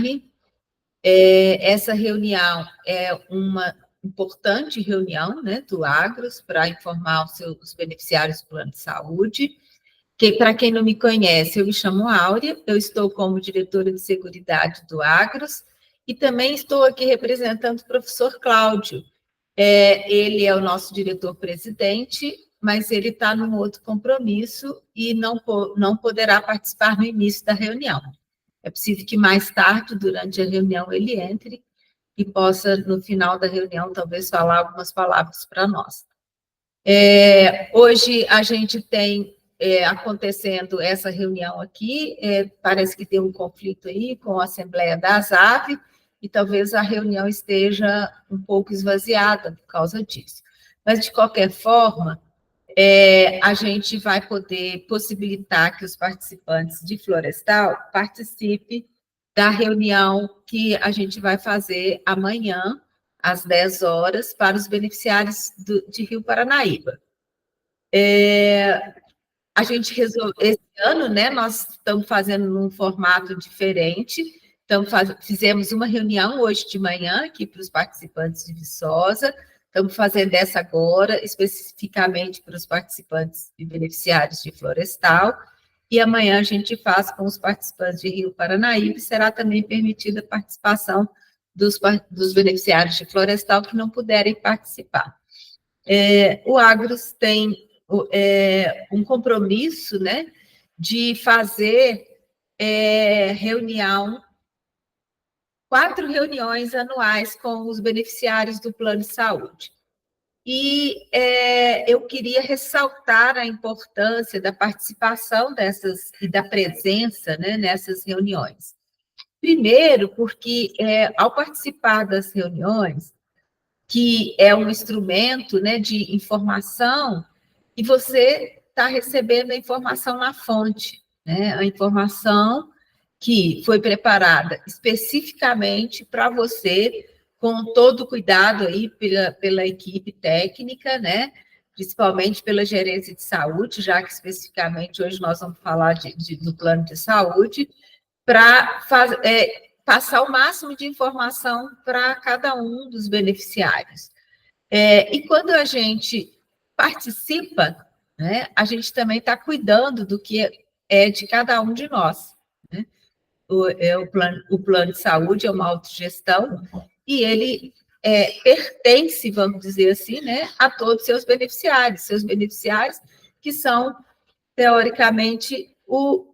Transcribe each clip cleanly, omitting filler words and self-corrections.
online. Essa reunião é uma importante reunião, né, do Agros, para informar os beneficiários do plano de saúde. Para quem não me conhece, eu me chamo Áurea, eu estou como diretora de Seguridade do Agros, e também estou aqui representando o professor Cláudio. Ele é o nosso diretor-presidente, mas ele está num outro compromisso e não poderá participar no início da reunião. É possível que mais tarde, durante a reunião, ele entre e possa, no final da reunião, talvez falar algumas palavras para nós. Hoje a gente tem acontecendo essa reunião aqui, parece que tem um conflito aí com a Assembleia da ASAV, e talvez a reunião esteja um pouco esvaziada por causa disso. Mas, de qualquer forma, a gente vai poder possibilitar que os participantes de Florestal participem da reunião que a gente vai fazer amanhã, às 10 horas, para os beneficiários de Rio Paranaíba. A gente resolveu, esse ano, né, nós estamos fazendo num formato diferente, então fizemos uma reunião hoje de manhã aqui para os participantes de Viçosa, estamos fazendo essa agora, especificamente para os participantes e beneficiários de Florestal, e amanhã a gente faz com os participantes de Rio Paranaíba, e será também permitida a participação dos beneficiários de Florestal que não puderem participar. O Agros tem um compromisso, né, de fazer reunião, 4 reuniões anuais com os beneficiários do plano de saúde. E eu queria ressaltar a importância da participação dessas e da presença, né, nessas reuniões. Primeiro, porque ao participar das reuniões, que é um instrumento, né, de informação, e você está recebendo a informação na fonte, né, a informação que foi preparada especificamente para você, com todo o cuidado aí pela equipe técnica, né, principalmente pela gerência de saúde, já que especificamente hoje nós vamos falar do plano de saúde, para passar o máximo de informação para cada um dos beneficiários. E quando a gente participa, né, a gente também está cuidando do que é de cada um de nós. Né? O plano de saúde é uma autogestão e ele pertence, vamos dizer assim, né, a todos os seus beneficiários que são, teoricamente, o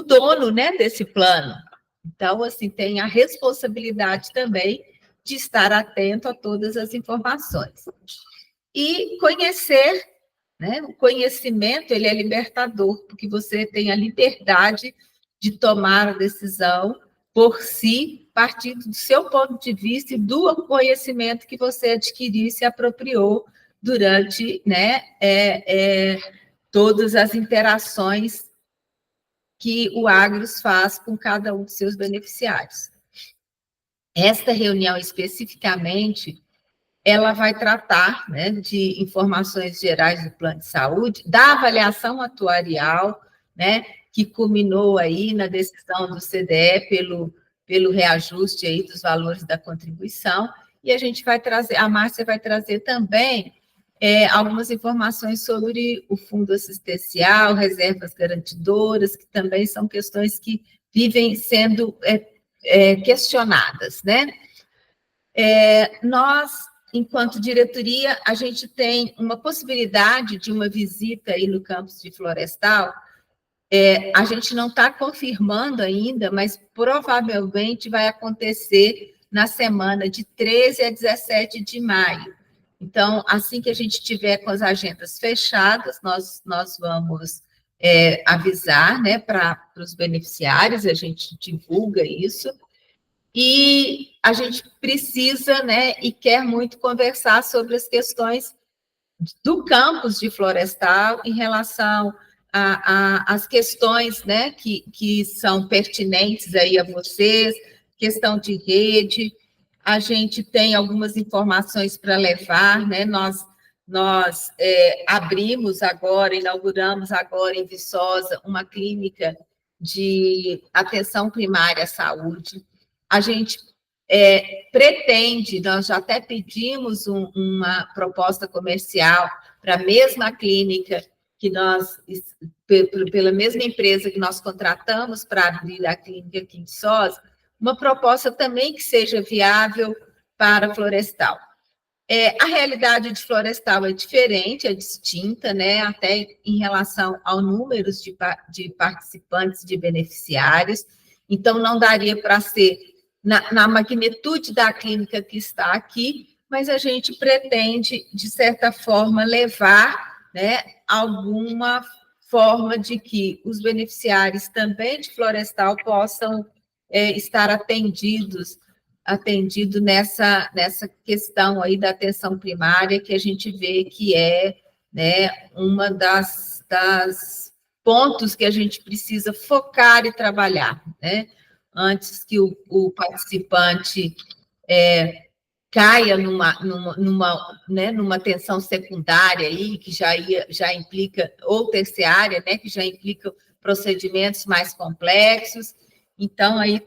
dono, né, desse plano. Então, assim, tem a responsabilidade também de estar atento a todas as informações. E conhecer, né, o conhecimento, ele é libertador, porque você tem a liberdade de tomar a decisão por si, partindo do seu ponto de vista e do conhecimento que você adquiriu e se apropriou durante, né, todas as interações que o Agros faz com cada um dos seus beneficiários. Esta reunião, especificamente, ela vai tratar, né, de informações gerais do plano de saúde, da avaliação atuarial, né, que culminou aí na decisão do CDE pelo reajuste aí dos valores da contribuição, e a gente vai trazer, a Márcia vai trazer também algumas informações sobre o fundo assistencial, reservas garantidoras, que também são questões que vivem sendo questionadas, né? Nós, enquanto diretoria, a gente tem uma possibilidade de uma visita aí no campus de Florestal. A gente não está confirmando ainda, mas provavelmente vai acontecer na semana de 13 a 17 de maio. Então, assim que a gente tiver com as agendas fechadas, nós vamos avisar, né, para os beneficiários, a gente divulga isso, e a gente precisa, né, e quer muito conversar sobre as questões do campus de Florestal em relação às questões, né, que são pertinentes aí a vocês, questão de rede. A gente tem algumas informações para levar, né? Nós inauguramos agora em Viçosa uma clínica de atenção primária à saúde. A gente pretende, nós já até pedimos uma proposta comercial para a mesma clínica que nós, pela mesma empresa que nós contratamos para abrir a clínica aqui em Viçosa, uma proposta também que seja viável para Florestal. A realidade de Florestal é diferente, é distinta, né? Até em relação ao número de participantes, de beneficiários. Então, não daria para ser na magnitude da clínica que está aqui, mas a gente pretende, de certa forma, levar, né, alguma forma de que os beneficiários também de Florestal possam estar atendido nessa questão aí da atenção primária, que a gente vê que né, uma das pontos que a gente precisa focar e trabalhar, né? Antes que o participante caia numa tensão secundária aí, que já implica, ou terciária, né, que já implica procedimentos mais complexos. Então, aí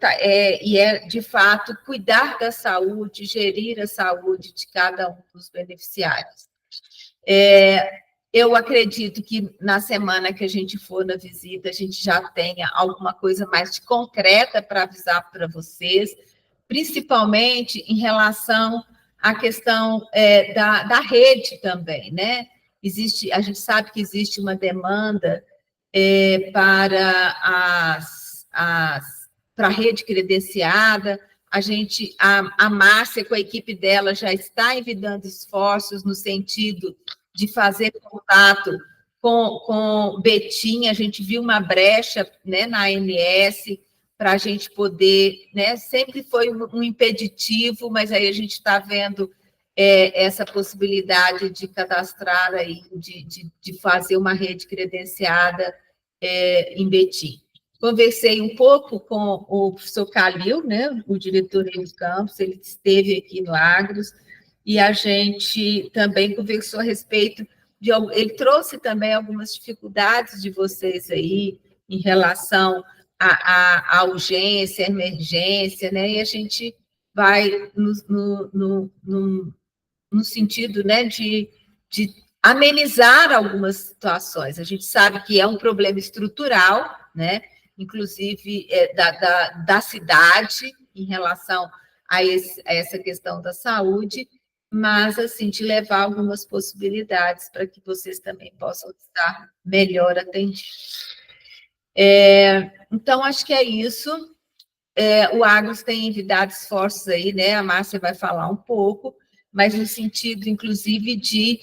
de fato, cuidar da saúde, gerir a saúde de cada um dos beneficiários. Eu acredito que na semana que a gente for na visita, a gente já tenha alguma coisa mais de concreta para avisar para vocês, principalmente em relação à questão da rede também, né? A gente sabe que existe uma demanda para para a rede credenciada. A Márcia, com a equipe dela, já está envidando esforços no sentido de fazer contato com Betim. A gente viu uma brecha, né, na ANS para a gente poder, né, sempre foi um impeditivo, mas aí a gente está vendo essa possibilidade de cadastrar aí, de fazer uma rede credenciada em Betim. Conversei um pouco com o professor Calil, né, o diretor do campus, ele esteve aqui no Agros, e a gente também conversou a respeito ele trouxe também algumas dificuldades de vocês aí em relação à urgência, à emergência, né, e a gente vai no sentido, né, de amenizar algumas situações. A gente sabe que é um problema estrutural, né, inclusive da cidade, em relação a essa questão da saúde, mas, assim, de levar algumas possibilidades para que vocês também possam estar melhor atendidos. Então, acho que é isso. O Agros tem envidado esforços aí, né? A Márcia vai falar um pouco, mas no sentido, inclusive, de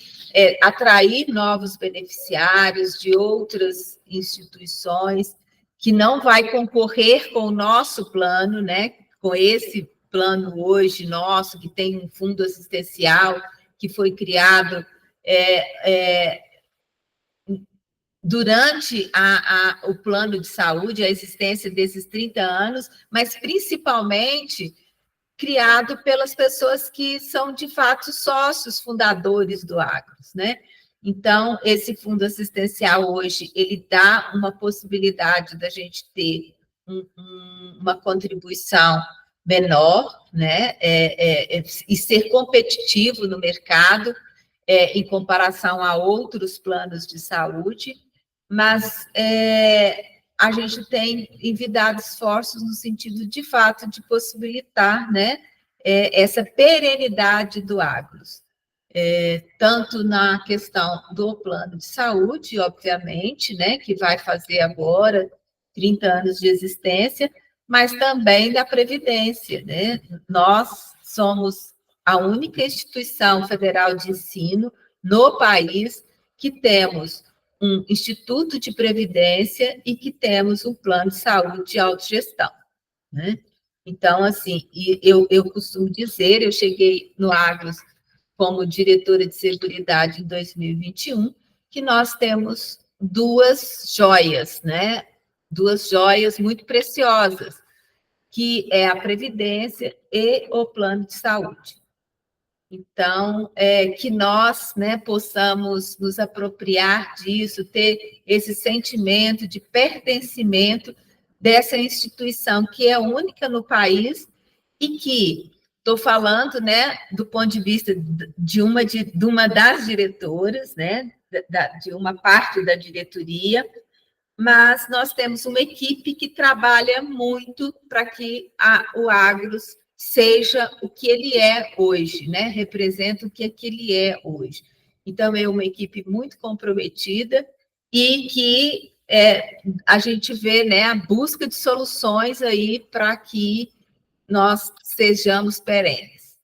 atrair novos beneficiários de outras instituições, que não vai concorrer com o nosso plano, né? Com esse plano hoje nosso, que tem um fundo assistencial que foi criado durante o plano de saúde, a existência desses 30 anos, mas principalmente criado pelas pessoas que são, de fato, sócios fundadores do Agros, né? Então, esse fundo assistencial hoje, ele dá uma possibilidade da gente ter uma contribuição menor, né? E ser competitivo no mercado, em comparação a outros planos de saúde, mas a gente tem envidado esforços no sentido, de fato, de possibilitar, né, essa perenidade do Agros, tanto na questão do plano de saúde, obviamente, né, que vai fazer agora 30 anos de existência, mas também da Previdência, né? Nós somos a única instituição federal de ensino no país que temos um instituto de previdência e que temos um plano de saúde de autogestão, né? Então, assim, eu costumo dizer, eu cheguei no Agros como diretora de Seguridade em 2021, que nós temos duas joias, né? Duas joias muito preciosas, que é a Previdência e o Plano de Saúde. Então, que nós, né, possamos nos apropriar disso, ter esse sentimento de pertencimento, dessa instituição que é única no país e que, estou falando, né, do ponto de vista de uma das diretoras, né, de uma parte da diretoria, mas nós temos uma equipe que trabalha muito para que o Agros seja o que ele é hoje, né? Representa o que ele é hoje. Então, é uma equipe muito comprometida e que a gente vê, né, a busca de soluções aí para que nós sejamos perenes.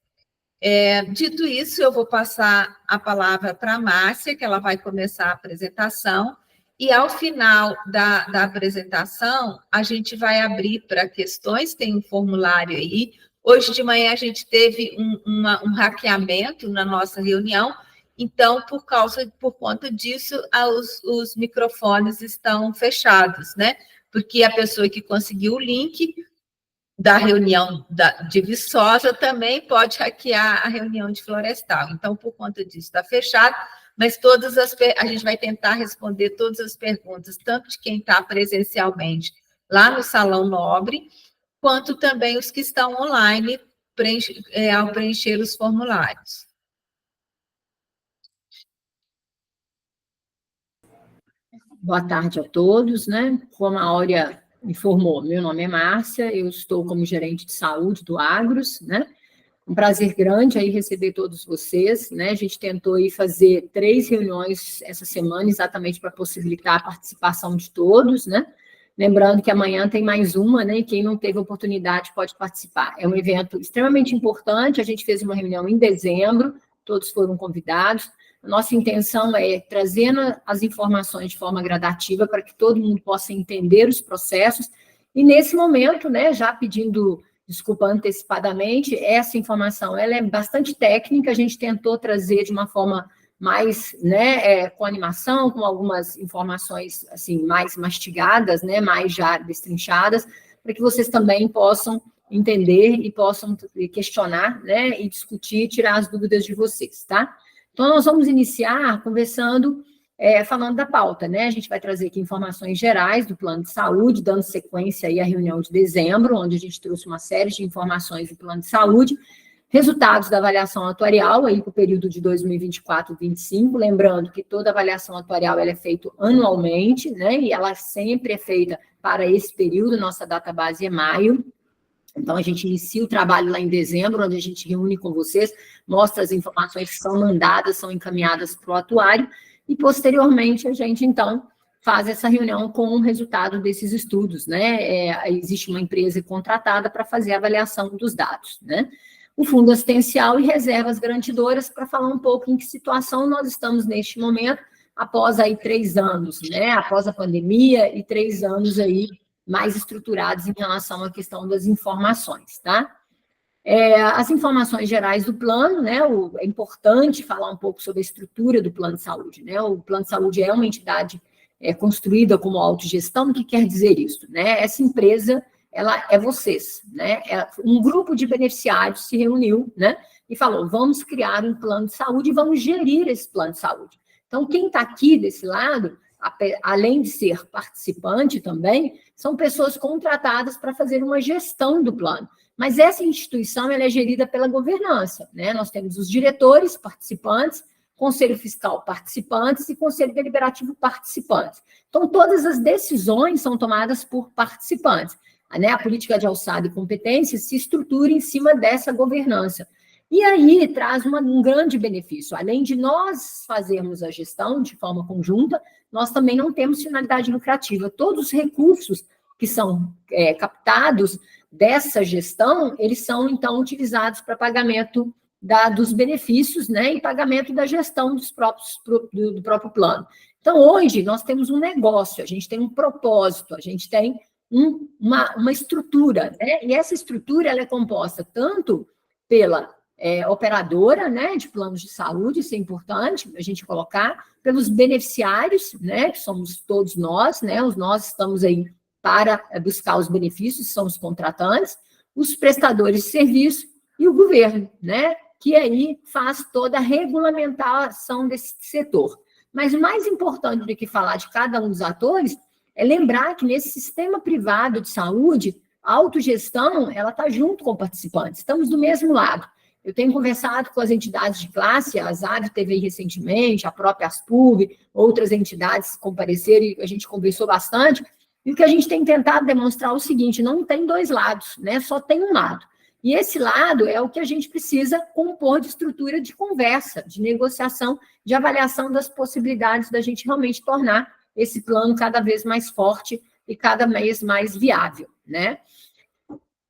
Dito isso, eu vou passar a palavra para a Márcia, que ela vai começar a apresentação, e ao final da apresentação, a gente vai abrir para questões, tem um formulário aí. Hoje de manhã a gente teve um hackeamento na nossa reunião, então, por conta disso, os microfones estão fechados, né? Porque a pessoa que conseguiu o link da reunião de Viçosa também pode hackear a reunião de Florestal. Então, por conta disso, está fechado, mas a gente vai tentar responder todas as perguntas, tanto de quem está presencialmente lá no Salão Nobre, quanto também os que estão online ao preencher os formulários. Boa tarde a todos, né? Como a Áurea informou, meu nome é Márcia, eu estou como gerente de saúde do Agros, né? Um prazer grande aí receber todos vocês, né? A gente tentou aí fazer 3 reuniões essa semana, exatamente para possibilitar a participação de todos, né? Lembrando que amanhã tem mais uma, né? E quem não teve oportunidade pode participar. É um evento extremamente importante, a gente fez uma reunião em dezembro, todos foram convidados. A nossa intenção é trazer as informações de forma gradativa para que todo mundo possa entender os processos. E nesse momento, né, já pedindo desculpa antecipadamente, essa informação ela é bastante técnica, a gente tentou trazer de uma forma mais, né, com animação, com algumas informações assim mais mastigadas, né, mais já destrinchadas, para que vocês também possam entender e possam questionar, né, e discutir, tirar as dúvidas de vocês, tá? Então, nós vamos iniciar conversando, falando da pauta, né? A gente vai trazer aqui informações gerais do plano de saúde, dando sequência aí à reunião de dezembro, onde a gente trouxe uma série de informações do plano de saúde, resultados da avaliação atuarial aí para o período de 2024-25, lembrando que toda avaliação atuarial ela é feita anualmente, né? E ela sempre é feita para esse período, nossa data base é maio. Então, a gente inicia o trabalho lá em dezembro, onde a gente reúne com vocês, mostra as informações que são mandadas, são encaminhadas para o atuário, e, posteriormente, a gente, então, faz essa reunião com o resultado desses estudos, né? Existe uma empresa contratada para fazer a avaliação dos dados, né? O Fundo Assistencial e reservas garantidoras, para falar um pouco em que situação nós estamos neste momento, após aí 3 anos, né? Após a pandemia e 3 anos aí mais estruturados em relação à questão das informações, tá? As informações gerais do plano, né? É importante falar um pouco sobre a estrutura do plano de saúde, né? O plano de saúde é uma entidade construída como autogestão. O que quer dizer isso, né? Essa empresa, ela é vocês, né? Um grupo de beneficiários se reuniu, né? E falou, vamos criar um plano de saúde e vamos gerir esse plano de saúde. Então, quem está aqui desse lado, além de ser participante também, são pessoas contratadas para fazer uma gestão do plano. Mas essa instituição ela é gerida pela governança, né? Nós temos os diretores participantes, conselho fiscal participantes e conselho deliberativo participantes. Então, todas as decisões são tomadas por participantes, né? A política de alçada e competência se estrutura em cima dessa governança. E aí traz um grande benefício. Além de nós fazermos a gestão de forma conjunta, nós também não temos finalidade lucrativa. Todos os recursos que são captados dessa gestão, eles são, então, utilizados para pagamento dos benefícios, né, e pagamento da gestão do próprio plano. Então, hoje, nós temos um negócio, a gente tem um propósito, a gente tem uma estrutura, né, e essa estrutura ela é composta tanto pela operadora, né, de planos de saúde, isso é importante a gente colocar, pelos beneficiários, né, que somos todos nós, né, nós estamos aí para buscar os benefícios, são os contratantes, os prestadores de serviço e o governo, né, que aí faz toda a regulamentação desse setor. Mas o mais importante do que falar de cada um dos atores é lembrar que nesse sistema privado de saúde, a autogestão, ela está junto com o participante, estamos do mesmo lado. Eu tenho conversado com as entidades de classe, a ASAV teve aí recentemente, a própria ASPUV, outras entidades compareceram e a gente conversou bastante, e o que a gente tem tentado demonstrar é o seguinte, não tem dois lados, né? Só tem um lado. E esse lado é o que a gente precisa compor de estrutura de conversa, de negociação, de avaliação das possibilidades da gente realmente tornar esse plano cada vez mais forte e cada vez mais viável, né?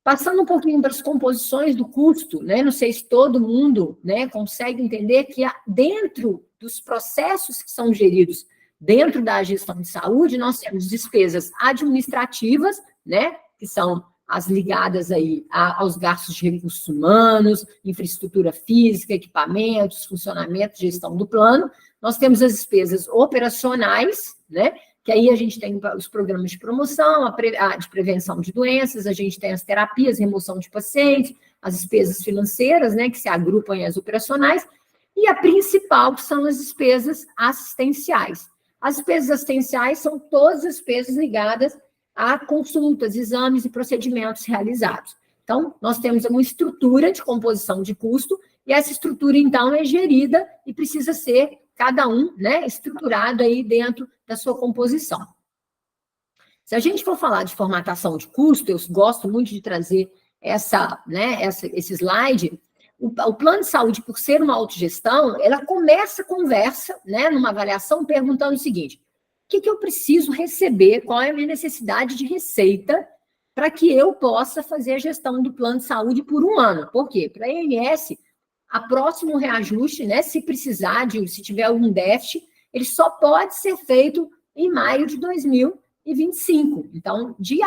Passando um pouquinho para as composições do custo, né? Não sei se todo mundo, né, consegue entender que dentro dos processos que são geridos dentro da gestão de saúde, nós temos despesas administrativas, né, que são as ligadas aí aos gastos de recursos humanos, infraestrutura física, equipamentos, funcionamento, gestão do plano. Nós temos as despesas operacionais, né, que aí a gente tem os programas de promoção, de prevenção de doenças, a gente tem as terapias, remoção de pacientes, as despesas financeiras, né, que se agrupam em as operacionais, e a principal, que são as despesas assistenciais. As despesas assistenciais são todas as despesas ligadas a consultas, exames e procedimentos realizados. Então, nós temos uma estrutura de composição de custo, e essa estrutura, então, é gerida e precisa ser, cada um, né, estruturado aí dentro da sua composição. Se a gente for falar de formatação de custo, eu gosto muito de trazer esse slide. O plano de saúde, por ser uma autogestão, ela começa a conversa, né, numa avaliação, perguntando o seguinte: o que eu preciso receber, qual é a minha necessidade de receita para que eu possa fazer a gestão do plano de saúde por um ano? Por quê? Para a ANS, a próximo reajuste, né, se precisar, se tiver algum déficit, ele só pode ser feito em maio de 2025. Então, de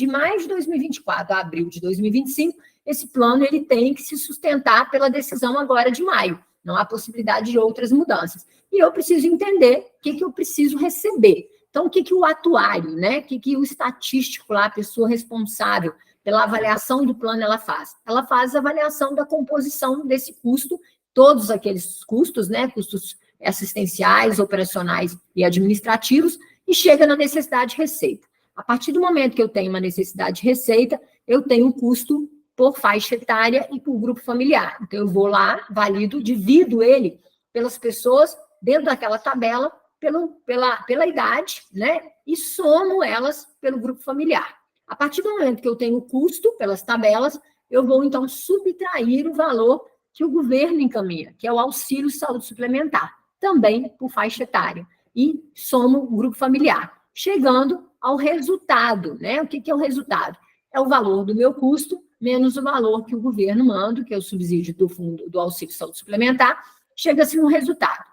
maio de 2024 a abril de 2025, esse plano ele tem que se sustentar pela decisão agora de maio. Não há possibilidade de outras mudanças. E eu preciso entender o que eu preciso receber. Então, o que o atuário, né, o que o estatístico lá, a pessoa responsável pela avaliação do plano, ela faz? Ela faz a avaliação da composição desse custo, todos aqueles custos, né, custos assistenciais, operacionais e administrativos, e chega na necessidade de receita. A partir do momento que eu tenho uma necessidade de receita, eu tenho um custo por faixa etária e por grupo familiar. Então, eu vou lá, valido, divido ele pelas pessoas dentro daquela tabela, pela idade, né? E somo elas pelo grupo familiar. A partir do momento que eu tenho o custo pelas tabelas, eu vou, então, subtrair o valor que o governo encaminha, que é o auxílio saúde suplementar, também por faixa etária, e somo o grupo familiar, chegando ao resultado, né? O que é o resultado? É o valor do meu custo menos o valor que o governo manda, que é o subsídio do fundo do auxílio saúde suplementar, chega-se no resultado.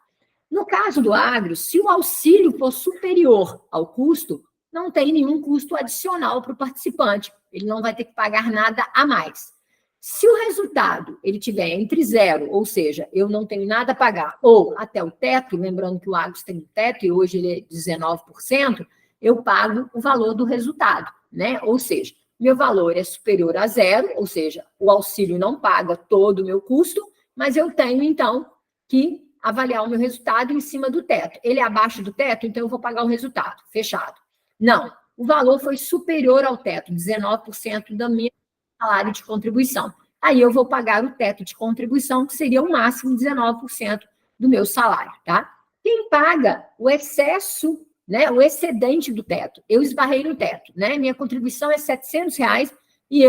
No caso do agro, se o auxílio for superior ao custo, não tem nenhum custo adicional para o participante, ele não vai ter que pagar nada a mais. Se o resultado ele tiver entre zero, ou seja, eu não tenho nada a pagar, ou até o teto, lembrando que o agro tem um teto e hoje ele é 19%, eu pago o valor do resultado, né? Ou seja, meu valor é superior a zero, ou seja, o auxílio não paga todo o meu custo, mas eu tenho, então, que avaliar o meu resultado em cima do teto. Ele é abaixo do teto, então eu vou pagar o resultado, fechado. Não, o valor foi superior ao teto, 19% do meu salário de contribuição. Aí eu vou pagar o teto de contribuição, que seria o máximo 19% do meu salário, tá? Quem paga o excesso, né, o excedente do teto? Eu esbarrei no teto, né? Minha contribuição é R$700 e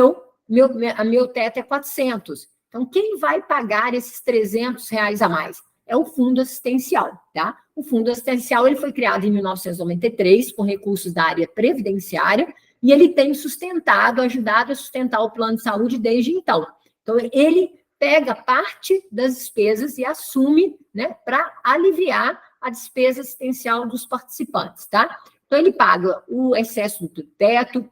meu teto é 400. Então, quem vai pagar esses R$300 a mais? É o fundo assistencial, tá? O fundo assistencial ele foi criado em 1993 com recursos da área previdenciária e ele tem ajudado a sustentar o plano de saúde desde então. Então, ele pega parte das despesas e assume, né, para aliviar a despesa assistencial dos participantes, tá? Então, ele paga o excesso do teto,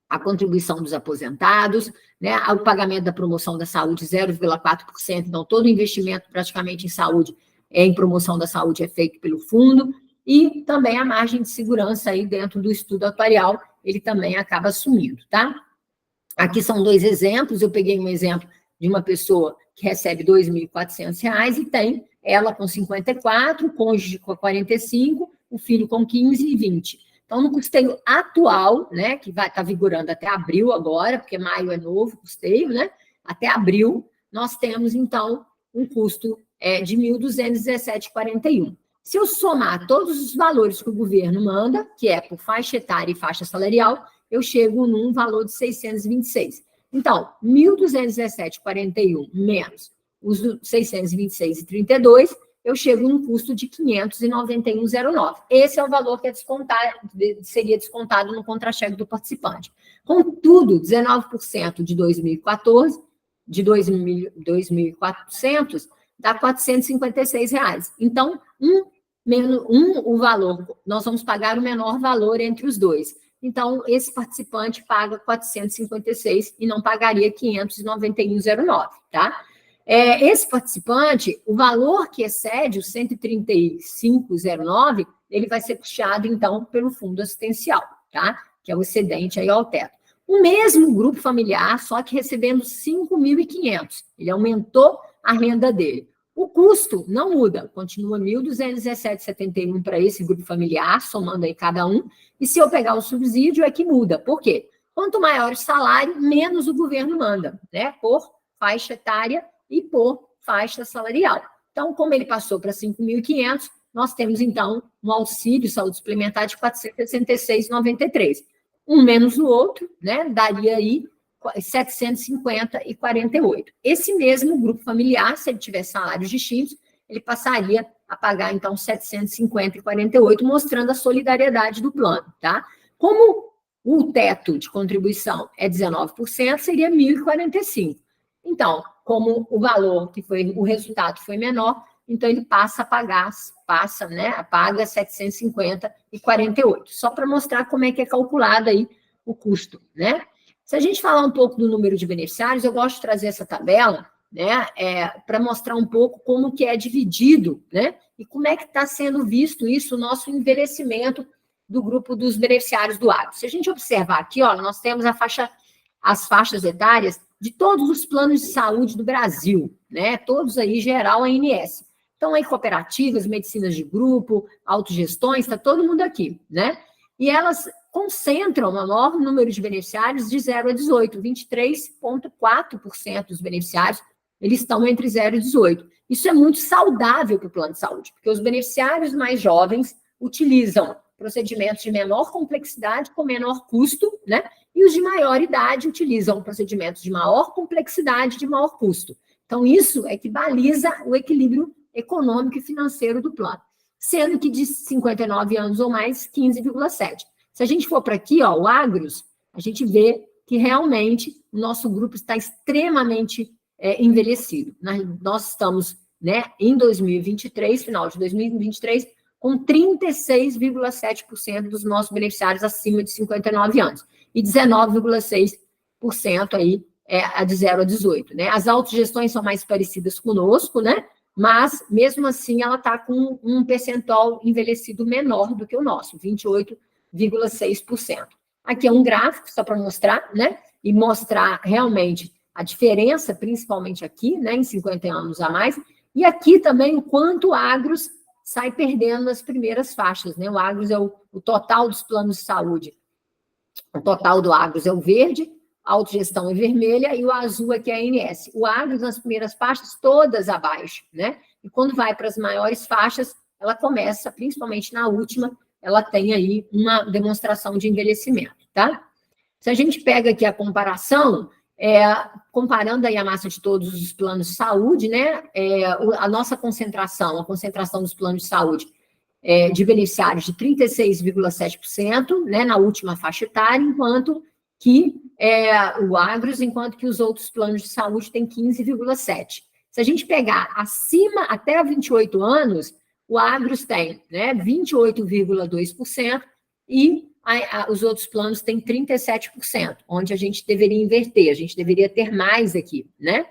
a contribuição dos aposentados, né, o pagamento da promoção da saúde 0,4%, então todo investimento praticamente em saúde, em promoção da saúde é feito pelo fundo, e também a margem de segurança aí dentro do estudo atuarial, ele também acaba assumindo, tá? Aqui são dois exemplos, eu peguei um exemplo de uma pessoa que recebe R$2.400 e tem ela com 54, o cônjuge com 45, o filho com 15 e 20. Então, no custeio atual, né, que vai estar vigorando até abril agora, porque maio é novo custeio, né, até abril, nós temos, então, um custo de 1.217,41. Se eu somar todos os valores que o governo manda, que é por faixa etária e faixa salarial, eu chego num valor de 626. Então, 1.217,41 menos os 626,32, eu chego num custo de 591,09. Esse é o valor que seria descontado no contra-cheque do participante. Contudo, 19% de 2014, de 2.400, dá R$ 456. Então, o valor, nós vamos pagar o menor valor entre os dois. Então, esse participante paga 456 e não pagaria 591,09, tá? Esse participante, o valor que excede os 135,09, ele vai ser puxado, então, pelo fundo assistencial, tá? Que é o excedente aí ao teto. O mesmo grupo familiar, só que recebendo 5.500. Ele aumentou a renda dele. O custo não muda, continua 1.217,71 para esse grupo familiar, somando aí cada um. E se eu pegar o subsídio, é que muda. Por quê? Quanto maior o salário, menos o governo manda, né? Por faixa etária e por faixa salarial. Então, como ele passou para 5.500, nós temos, então, um auxílio saúde suplementar de R$ 466,93. Um menos o outro, né? Daria aí 750,48. Esse mesmo grupo familiar, se ele tiver salários distintos, ele passaria a pagar, então, 750,48, mostrando a solidariedade do plano, tá? Como o teto de contribuição é 19%, seria 1.045. Então, como o valor o resultado foi menor, então ele passa a pagar, paga 750,48. Só para mostrar como é que é calculado aí o custo, né? Se a gente falar um pouco do número de beneficiários, eu gosto de trazer essa tabela, né, para mostrar um pouco como que é dividido, né, e como é que está sendo visto isso, o nosso envelhecimento do grupo dos beneficiários do agro. Se a gente observar aqui, ó, nós temos as faixas etárias de todos os planos de saúde do Brasil, né, todos aí, geral, ANS. Então, aí, cooperativas, medicinas de grupo, autogestões, está todo mundo aqui, né, e elas concentram o maior número de beneficiários de 0 a 18, 23,4% dos beneficiários, eles estão entre 0 e 18. Isso é muito saudável para o plano de saúde, porque os beneficiários mais jovens utilizam procedimentos de menor complexidade com menor custo, né? E os de maior idade utilizam procedimentos de maior complexidade e de maior custo. Então, isso é que baliza o equilíbrio econômico e financeiro do plano, sendo que de 59 anos ou mais, 15,7%. Se a gente for para aqui, ó, o Agros, a gente vê que realmente o nosso grupo está extremamente envelhecido. Nós estamos, né, em 2023, final de 2023, com 36,7% dos nossos beneficiários acima de 59 anos e 19,6% aí a de 0 a 18, né? As autogestões são mais parecidas conosco, né? Mas, mesmo assim, ela está com um percentual envelhecido menor do que o nosso, 28,6%. Aqui é um gráfico, só para mostrar, né? E mostrar realmente a diferença, principalmente aqui, né? Em 50 anos a mais. E aqui também o quanto o Agros sai perdendo nas primeiras faixas, né? O Agros é o total dos planos de saúde. O total do Agros é o verde, a autogestão é vermelha e o azul aqui é a ANS. O Agros nas primeiras faixas, todas abaixo, né? E quando vai para as maiores faixas, ela começa, principalmente na última, ela tem aí uma demonstração de envelhecimento, tá? Se a gente pega aqui a comparação, comparando aí a massa de todos os planos de saúde, né? A nossa concentração, a concentração dos planos de saúde de beneficiários de 36,7%, né, na última faixa etária, enquanto que o Agros, enquanto que os outros planos de saúde têm 15,7%. Se a gente pegar acima, até 28 anos, o Agros tem, né, 28,2% e os outros planos têm 37%, onde a gente deveria inverter, a gente deveria ter mais aqui, né?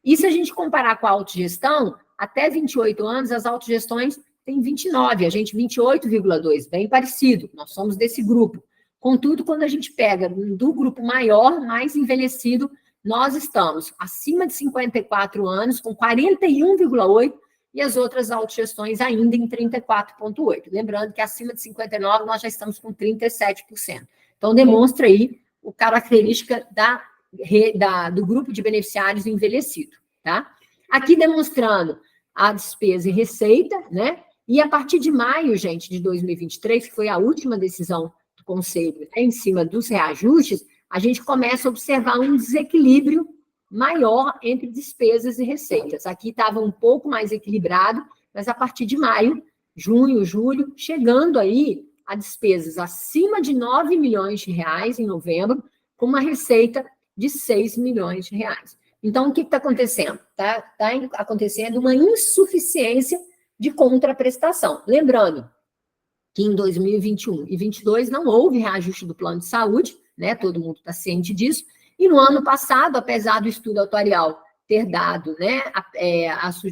E se a gente comparar com a autogestão, até 28 anos, as autogestões têm 29%, a gente 28,2%, bem parecido, nós somos desse grupo. Contudo, quando a gente pega do grupo maior, mais envelhecido, nós estamos acima de 54 anos, com 41,8%, e as outras autogestões ainda em 34,8%. Lembrando que acima de 59% nós já estamos com 37%. Então, demonstra aí a característica do grupo de beneficiários envelhecido, tá? Aqui demonstrando a despesa e receita, né? E a partir de maio, gente, de 2023, que foi a última decisão do Conselho, né, em cima dos reajustes, a gente começa a observar um desequilíbrio maior entre despesas e receitas. Aqui estava um pouco mais equilibrado, mas a partir de maio, junho, julho, chegando aí a despesas acima de 9 milhões de reais em novembro, com uma receita de 6 milhões de reais. Então, o que está acontecendo? Está acontecendo uma insuficiência de contraprestação. Lembrando que em 2021 e 2022 não houve reajuste do plano de saúde, né? Todo mundo está ciente disso. E no ano passado, apesar do estudo atuarial ter dado, né,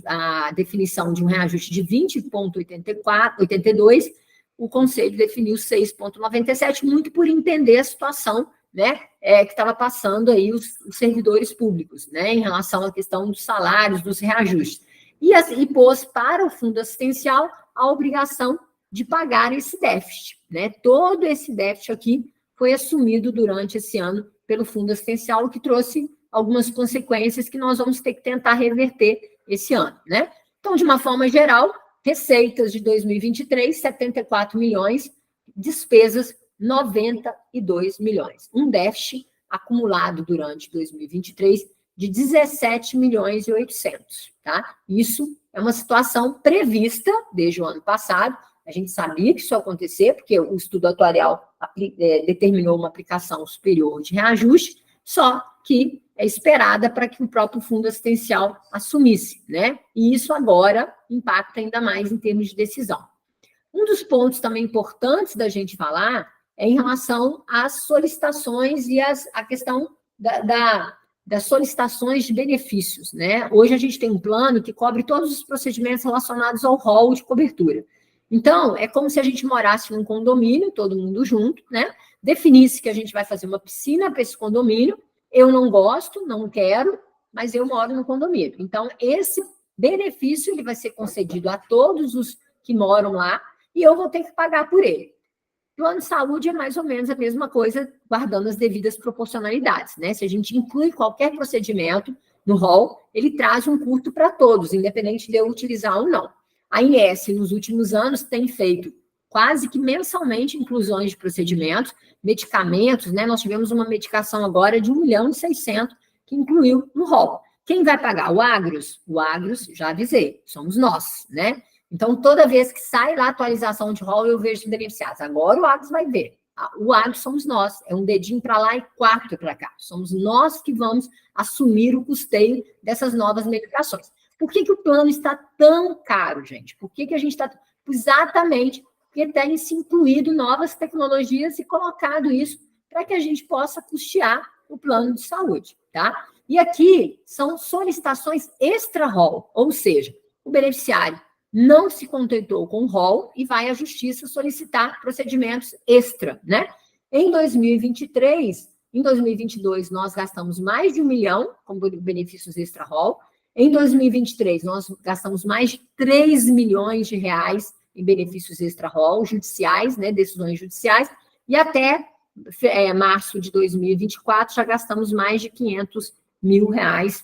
a definição de um reajuste de 20,82, o Conselho definiu 6,97, muito por entender a situação, né, que estava passando aí os servidores públicos, né, em relação à questão dos salários, dos reajustes. E pôs para o fundo assistencial a obrigação de pagar esse déficit, né? Todo esse déficit aqui foi assumido durante esse ano pelo fundo assistencial, o que trouxe algumas consequências que nós vamos ter que tentar reverter esse ano, né? Então, de uma forma geral, receitas de 2023, 74 milhões, despesas 92 milhões. Um déficit acumulado durante 2023 de 17 milhões e 800, tá? Isso é uma situação prevista desde o ano passado. A gente sabia que isso ia acontecer, porque o estudo atuarial determinou uma aplicação superior de reajuste, só que é esperada para que o próprio fundo assistencial assumisse, né? E isso agora impacta ainda mais em termos de decisão. Um dos pontos também importantes da gente falar é em relação às solicitações e a questão das solicitações de benefícios, né? Hoje a gente tem um plano que cobre todos os procedimentos relacionados ao rol de cobertura. Então, é como se a gente morasse num condomínio, todo mundo junto, né? Definisse que a gente vai fazer uma piscina para esse condomínio. Eu não gosto, não quero, mas eu moro no condomínio. Então, esse benefício ele vai ser concedido a todos os que moram lá e eu vou ter que pagar por ele. O plano de saúde é mais ou menos a mesma coisa, guardando as devidas proporcionalidades, né? Se a gente inclui qualquer procedimento no rol, ele traz um custo para todos, independente de eu utilizar ou não. A INS, nos últimos anos, tem feito quase que mensalmente inclusões de procedimentos, medicamentos, né? Nós tivemos uma medicação agora de 1.600.000 que incluiu no rol. Quem vai pagar? O Agros? O Agros, já avisei, somos nós, né? Então, toda vez que sai lá a atualização de rol, eu vejo os beneficiados. Agora o Agros vai ver. O Agros somos nós. É um dedinho para lá e 4 para cá. Somos nós que vamos assumir o custeio dessas novas medicações. Por que o plano está tão caro, gente? Por que a gente está... Exatamente porque tem se incluído novas tecnologias e colocado isso para que a gente possa custear o plano de saúde, tá? E aqui são solicitações extra-rol, ou seja, o beneficiário não se contentou com o rol e vai à justiça solicitar procedimentos extra, né? Em 2023, em 2022, nós gastamos mais de 1 milhão com benefícios extra-rol. Em 2023, nós gastamos mais de 3 milhões de reais em benefícios extra-rol judiciais, né, decisões judiciais, e até março de 2024 já gastamos mais de 500 mil reais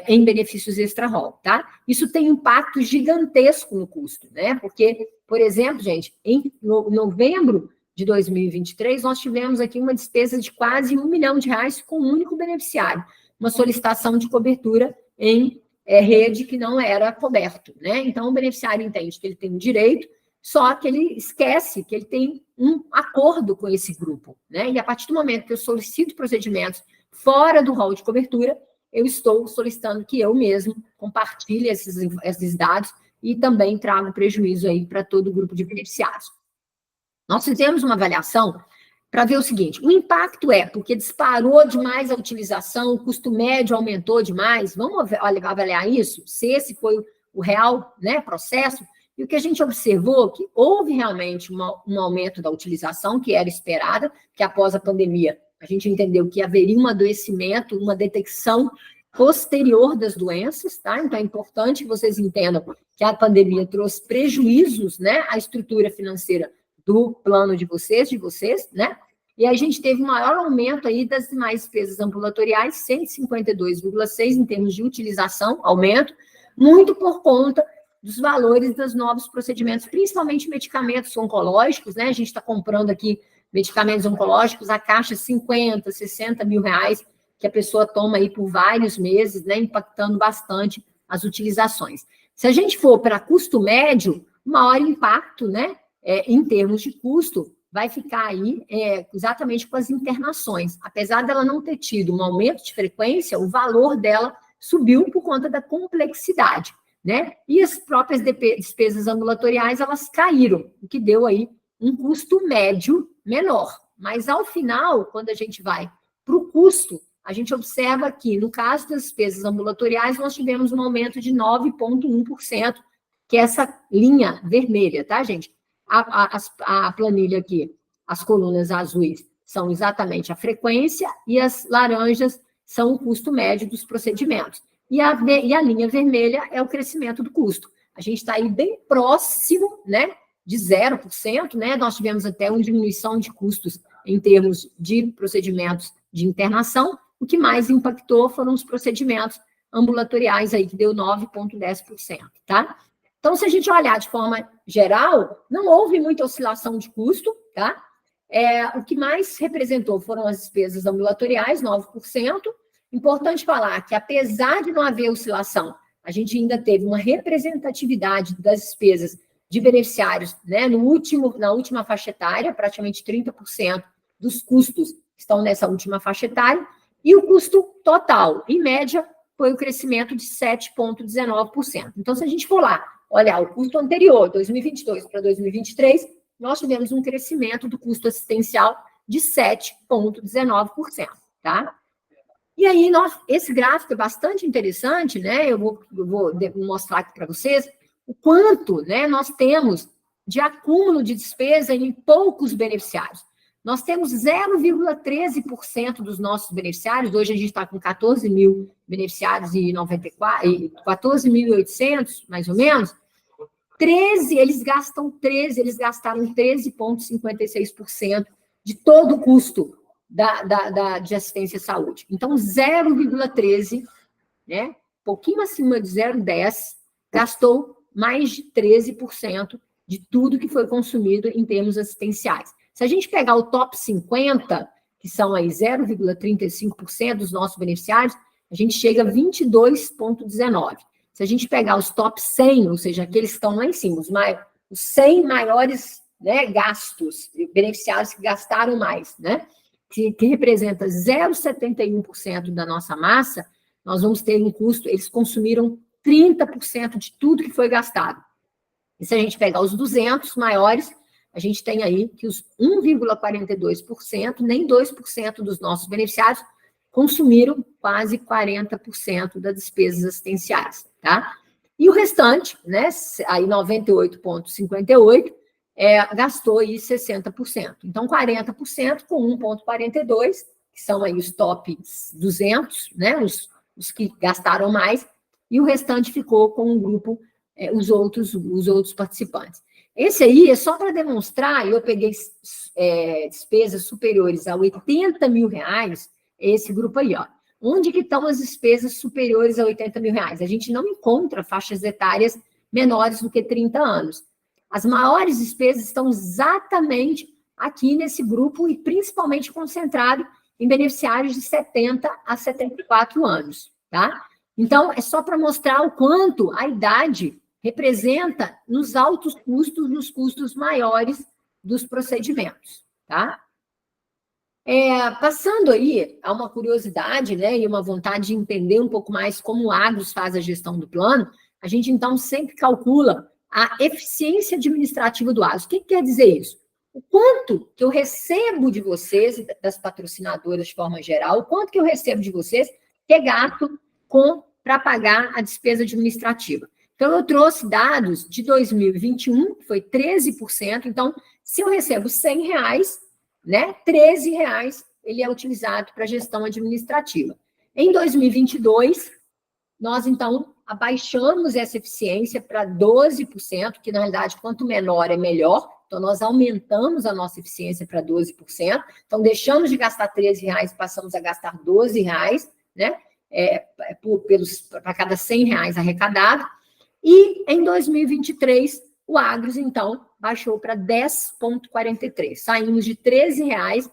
em benefícios extra-rol, tá? Isso tem impacto gigantesco no custo, né? Porque, por exemplo, gente, em novembro de 2023, nós tivemos aqui uma despesa de quase 1 milhão de reais com um único beneficiário, uma solicitação de cobertura em rede que não era coberto, né? Então, o beneficiário entende que ele tem um direito, só que ele esquece que ele tem um acordo com esse grupo, né? E a partir do momento que eu solicito procedimentos fora do rol de cobertura, eu estou solicitando que eu mesmo compartilhe esses dados e também trago prejuízo aí para todo o grupo de beneficiários. Nós fizemos uma avaliação para ver o seguinte, o impacto porque disparou demais a utilização, o custo médio aumentou demais, vamos avaliar isso, se esse foi o real, né, processo, e o que a gente observou que houve realmente um aumento da utilização, que era esperada, que após a pandemia a gente entendeu que haveria um adoecimento, uma detecção posterior das doenças, tá? Então, é importante que vocês entendam que a pandemia trouxe prejuízos, né, à estrutura financeira do plano de vocês, né? E a gente teve um maior aumento aí das demais despesas ambulatoriais, 152,6 em termos de utilização, aumento, muito por conta dos valores dos novos procedimentos, principalmente medicamentos oncológicos, né? A gente está comprando aqui medicamentos oncológicos, a caixa 50, 60 mil reais, que a pessoa toma aí por vários meses, né? Impactando bastante as utilizações. Se a gente for para custo médio, o maior impacto, né? Em termos de custo, vai ficar aí exatamente com as internações. Apesar dela não ter tido um aumento de frequência, o valor dela subiu por conta da complexidade, né? E as próprias despesas ambulatoriais, elas caíram, o que deu aí um custo médio menor. Mas, ao final, quando a gente vai para o custo, a gente observa que, no caso das despesas ambulatoriais, nós tivemos um aumento de 9,1%, que é essa linha vermelha, tá, gente? A planilha aqui, as colunas azuis são exatamente a frequência e as laranjas são o custo médio dos procedimentos. E a linha vermelha é o crescimento do custo. A gente está aí bem próximo, né, de 0%, né? Nós tivemos até uma diminuição de custos em termos de procedimentos de internação. O que mais impactou foram os procedimentos ambulatoriais aí, que deu 9,10%, tá? Então, se a gente olhar de forma geral, não houve muita oscilação de custo, tá? O que mais representou foram as despesas ambulatoriais, 9%. Importante falar que, apesar de não haver oscilação, a gente ainda teve uma representatividade das despesas de beneficiários, né, na última faixa etária, praticamente 30% dos custos estão nessa última faixa etária, e o custo total, em média, foi o crescimento de 7,19%. Então, se a gente for lá, olhar o custo anterior, 2022 para 2023, nós tivemos um crescimento do custo assistencial de 7,19%, tá? E aí, esse gráfico é bastante interessante, né? Eu vou mostrar aqui para vocês o quanto, né, nós temos de acúmulo de despesa em poucos beneficiários. Nós temos 0,13% dos nossos beneficiários, hoje a gente está com 14 mil beneficiários e 14.800, mais ou menos, eles gastaram 13,56% de todo o custo de assistência à saúde. Então, 0,13, né, pouquinho acima de 0,10, gastou mais de 13% de tudo que foi consumido em termos assistenciais. Se a gente pegar o top 50, que são aí 0,35% dos nossos beneficiários, a gente chega a 22,19%. Se a gente pegar os top 100, ou seja, aqueles que estão lá em cima, os 100 maiores, né, gastos, beneficiários que gastaram mais, né, que representa 0,71% da nossa massa, nós vamos ter um custo, eles consumiram 30% de tudo que foi gastado. E se a gente pegar os 200 maiores, a gente tem aí que os 1,42%, nem 2% dos nossos beneficiários consumiram quase 40% das despesas assistenciais, tá? E o restante, né, aí 98,58%, gastou aí 60%. Então, 40% com 1,42%, que são aí os top 200, né, os que gastaram mais, e o restante ficou com o grupo, os outros participantes. Esse aí é só para demonstrar, eu peguei despesas superiores a 80 mil reais, esse grupo aí, ó. Onde que estão as despesas superiores a 80 mil reais? A gente não encontra faixas etárias menores do que 30 anos. As maiores despesas estão exatamente aqui nesse grupo e principalmente concentrado em beneficiários de 70 a 74 anos, tá? Então, é só para mostrar o quanto a idade representa nos altos custos, nos custos maiores dos procedimentos, tá? Passando aí a uma curiosidade, né, e uma vontade de entender um pouco mais como o Agros faz a gestão do plano, a gente, então, sempre calcula a eficiência administrativa do Agros. O que quer dizer isso? O quanto que eu recebo de vocês, das patrocinadoras de forma geral, o quanto que eu recebo de vocês que é gasto para pagar a despesa administrativa. Então, eu trouxe dados de 2021, que foi 13%. Então, se eu recebo R$100, né, R$13 ele é utilizado para gestão administrativa. Em 2022, nós, então, abaixamos essa eficiência para 12%, que, na realidade, quanto menor é melhor. Então, nós aumentamos a nossa eficiência para 12%. Então, deixamos de gastar R$13, passamos a gastar R$12, né? Para cada R$100 arrecadado. E, em 2023, o Agros, então, baixou para 10,43. Saímos de R$13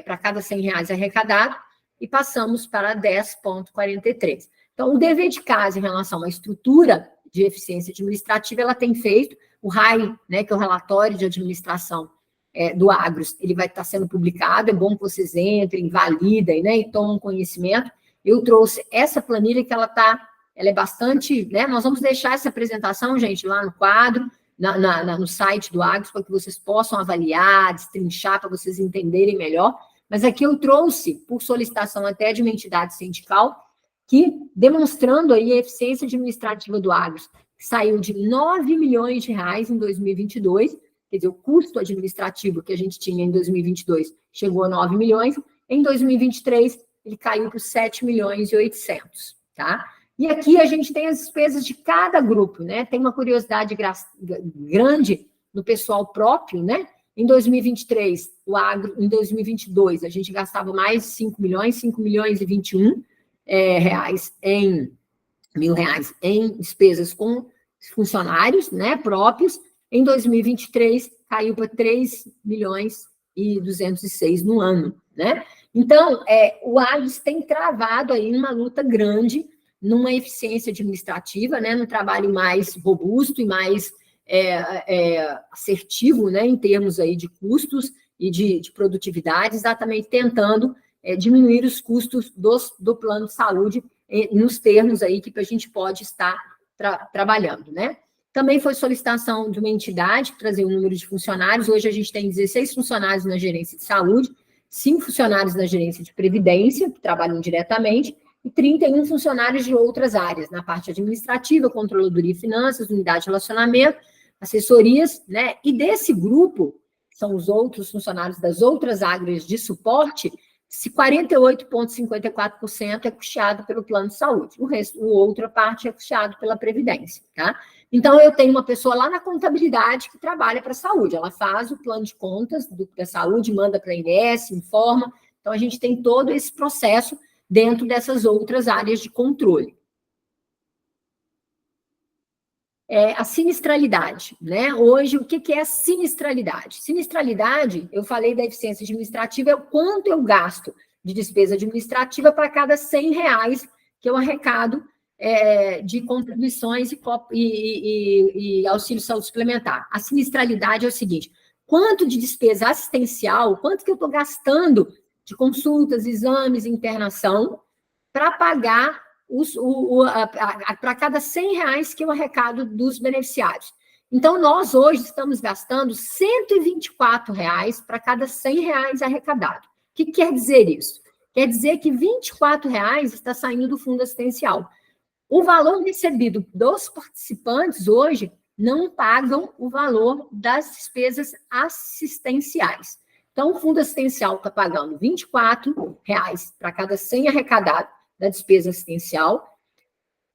para cada R$100 arrecadado e passamos para 10,43. Então, o dever de casa em relação à estrutura de eficiência administrativa, ela tem feito, o RAI, né, que é o relatório de administração do Agros, ele vai estar sendo publicado, é bom que vocês entrem, validem, né, e tomem conhecimento. Eu trouxe essa planilha que ela é bastante, né, nós vamos deixar essa apresentação, gente, lá no quadro, no site do Agros, para que vocês possam avaliar, destrinchar, para vocês entenderem melhor. Mas aqui eu trouxe, por solicitação até de uma entidade sindical, que demonstrando aí a eficiência administrativa do Agros, que saiu de R$9 milhões em 2022, quer dizer, o custo administrativo que a gente tinha em 2022 chegou a 9 milhões, em 2023 ele caiu para 7 milhões e 800, tá? E aqui a gente tem as despesas de cada grupo, né? Tem uma curiosidade grande no pessoal próprio, né? Em 2023, o Agro, em 2022, a gente gastava mais de 5 milhões e 21 mil reais em despesas com funcionários, né, próprios. Em 2023, caiu para 3 milhões e 206 no ano, né? Então, o Agros tem travado aí uma luta grande numa eficiência administrativa, né, num trabalho mais robusto e mais assertivo, né, em termos aí de custos e de produtividade, exatamente tentando diminuir os custos do plano de saúde nos termos aí que a gente pode estar trabalhando, né? Também foi solicitação de uma entidade que trazia um número de funcionários. Hoje a gente tem 16 funcionários na gerência de saúde, 5 funcionários na gerência de previdência, que trabalham diretamente, e 31 funcionários de outras áreas, na parte administrativa, controladoria e finanças, unidade de relacionamento, assessorias, né? E desse grupo, são os outros funcionários das outras áreas de suporte, se 48,54% é custeado pelo plano de saúde, o outra parte é custeado pela previdência, tá? Então, eu tenho uma pessoa lá na contabilidade que trabalha para a saúde, ela faz o plano de contas da saúde, manda para a INSS, informa, então a gente tem todo esse processo dentro dessas outras áreas de controle. A sinistralidade, né? Hoje, o que é a sinistralidade? Sinistralidade, eu falei da eficiência administrativa, é o quanto eu gasto de despesa administrativa para cada R$100 que eu arrecado de contribuições e auxílio saúde suplementar. A sinistralidade é o seguinte, quanto de despesa assistencial, quanto que eu estou gastando de consultas, exames, internação, para pagar para cada R$100 que eu arrecado dos beneficiários. Então, nós hoje estamos gastando R$124 para cada R$100 arrecadado. O que quer dizer isso? Quer dizer que R$24 está saindo do fundo assistencial. O valor recebido dos participantes hoje não pagam o valor das despesas assistenciais. Então, o fundo assistencial está pagando R$24 para cada 100 arrecadado da despesa assistencial,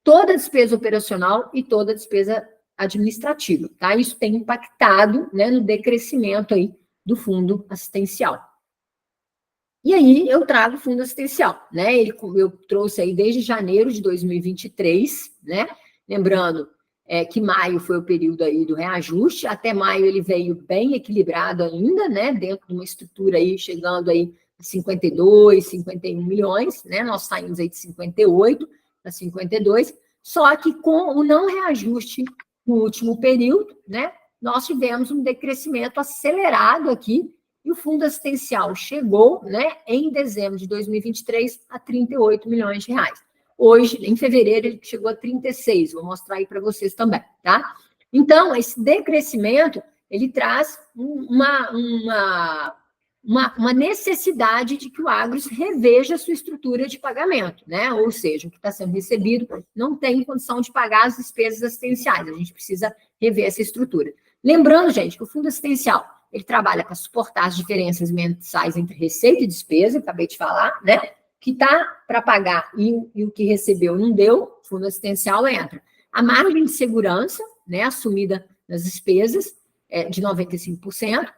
toda a despesa operacional e toda a despesa administrativa, tá? Isso tem impactado, né, no decrescimento aí do fundo assistencial. E aí, eu trago o fundo assistencial, né? Eu trouxe aí desde janeiro de 2023, né? Lembrando que maio foi o período aí do reajuste, até maio ele veio bem equilibrado ainda, né? Dentro de uma estrutura aí, chegando aí 52, 51 milhões, né? Nós saímos aí de 58 para 52, só que com o não reajuste no último período, né? Nós tivemos um decrescimento acelerado aqui, e o fundo assistencial chegou, né, em dezembro de 2023 a R$38 milhões. Hoje, em fevereiro, ele chegou a 36, vou mostrar aí para vocês também, tá? Então, esse decrescimento, ele traz uma necessidade de que o Agros reveja a sua estrutura de pagamento, né? Ou seja, o que está sendo recebido não tem condição de pagar as despesas assistenciais, a gente precisa rever essa estrutura. Lembrando, gente, que o fundo assistencial, ele trabalha para suportar as diferenças mensais entre receita e despesa, acabei de falar, né? que está para pagar e o que recebeu não deu, fundo assistencial entra. A margem de segurança, né, assumida nas despesas, de 95%.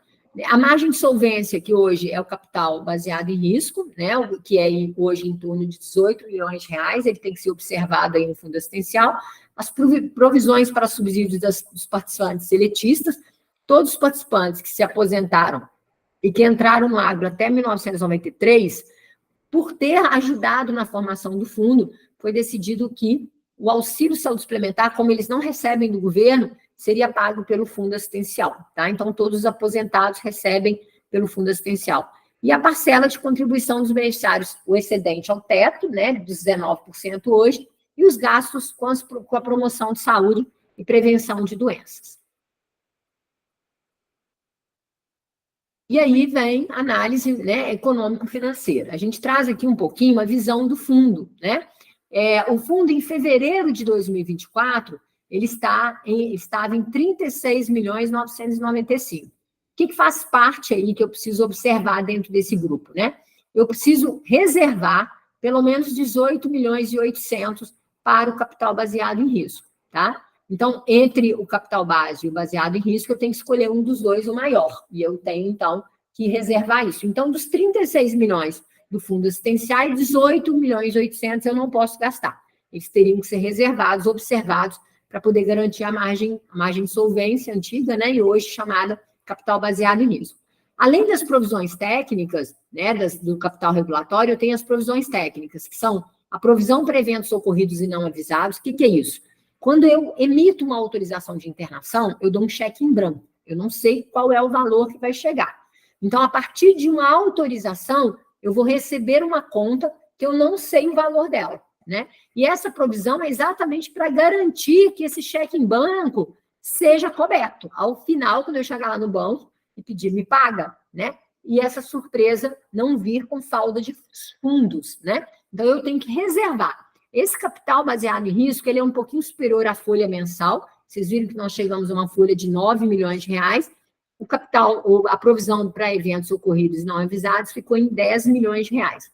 A margem de solvência, que hoje é o capital baseado em risco, né, que é hoje em torno de 18 milhões de reais, ele tem que ser observado aí no fundo assistencial. As provisões para subsídios dos participantes seletistas, todos os participantes que se aposentaram e que entraram no agro até 1993, por ter ajudado na formação do fundo, foi decidido que o auxílio saúde suplementar, como eles não recebem do governo, seria pago pelo fundo assistencial, tá? Então, todos os aposentados recebem pelo fundo assistencial. E a parcela de contribuição dos beneficiários, o excedente ao teto, né, de 19% hoje, e os gastos com a promoção de saúde e prevenção de doenças. E aí vem a análise, né, econômico-financeira. A gente traz aqui um pouquinho a visão do fundo, né? O fundo, em fevereiro de 2024, ele estava em 36.995. O que faz parte aí que eu preciso observar dentro desse grupo, né? Eu preciso reservar pelo menos 18.800.000 para o capital baseado em risco, tá? Então, entre o capital base e o baseado em risco, eu tenho que escolher um dos dois, o maior, e eu tenho, então, que reservar isso. Então, dos 36 milhões do fundo assistencial, 18.800.000 eu não posso gastar. Eles teriam que ser reservados, observados, para poder garantir a margem de solvência antiga, né, e hoje chamada capital baseado em risco. Além das provisões técnicas, né, do capital regulatório, eu tenho as provisões técnicas, que são a provisão para eventos ocorridos e não avisados. O que é isso? Quando eu emito uma autorização de internação, eu dou um cheque em branco. Eu não sei qual é o valor que vai chegar. Então, a partir de uma autorização, eu vou receber uma conta que eu não sei o valor dela, né? E essa provisão é exatamente para garantir que esse cheque em branco seja coberto. Ao final, quando eu chegar lá no banco e pedir, me paga, né? E essa surpresa não vir com falta de fundos, né? Então, eu tenho que reservar. Esse capital baseado em risco, ele é um pouquinho superior à folha mensal. Vocês viram que nós chegamos a uma folha de 9 milhões de reais. O capital, a provisão para eventos ocorridos não avisados ficou em 10 milhões de reais.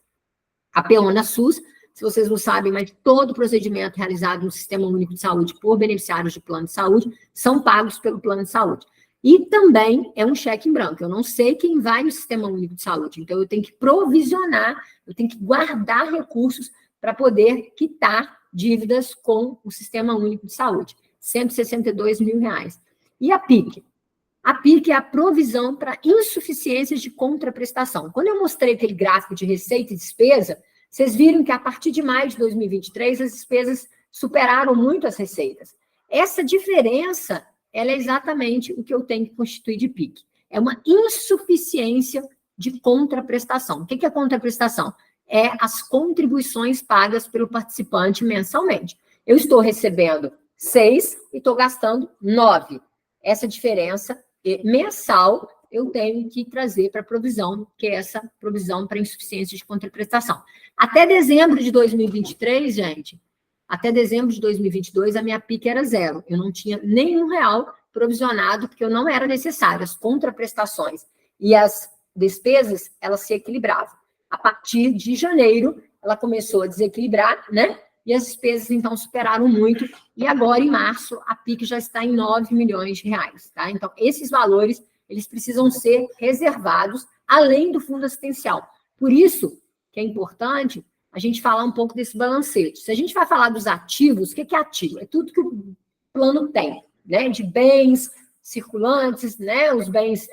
A PEONA SUS, se vocês não sabem, mas todo procedimento realizado no Sistema Único de Saúde por beneficiários de plano de saúde são pagos pelo plano de saúde. E também é um cheque em branco. Eu não sei quem vai no Sistema Único de Saúde. Então, eu tenho que provisionar, eu tenho que guardar recursos para poder quitar dívidas com o Sistema Único de Saúde. 162 mil reais. E a PIC? A PIC é a provisão para insuficiências de contraprestação. Quando eu mostrei aquele gráfico de receita e despesa, vocês viram que a partir de maio de 2023, as despesas superaram muito as receitas. Essa diferença, ela é exatamente o que eu tenho que constituir de PIC. É uma insuficiência de contraprestação. O que é contraprestação? É as contribuições pagas pelo participante mensalmente. Eu estou recebendo 6 e estou gastando 9. Essa diferença mensal eu tenho que trazer para a provisão, que é essa provisão para insuficiência de contraprestação. Até dezembro de 2023, gente, até dezembro de 2022, a minha PIC era 0. Eu não tinha nenhum real provisionado, porque eu não era necessário. As contraprestações e as despesas, elas se equilibravam. A partir de janeiro, ela começou a desequilibrar, né? E as despesas, então, superaram muito. E agora, em março, a PIC já está em 9 milhões de reais, tá? Então, esses valores, eles precisam ser reservados, além do fundo assistencial. Por isso que é importante a gente falar um pouco desse balancete. Se a gente vai falar dos ativos, o que é ativo? É tudo que o plano tem, né? De bens circulantes, né? Os bens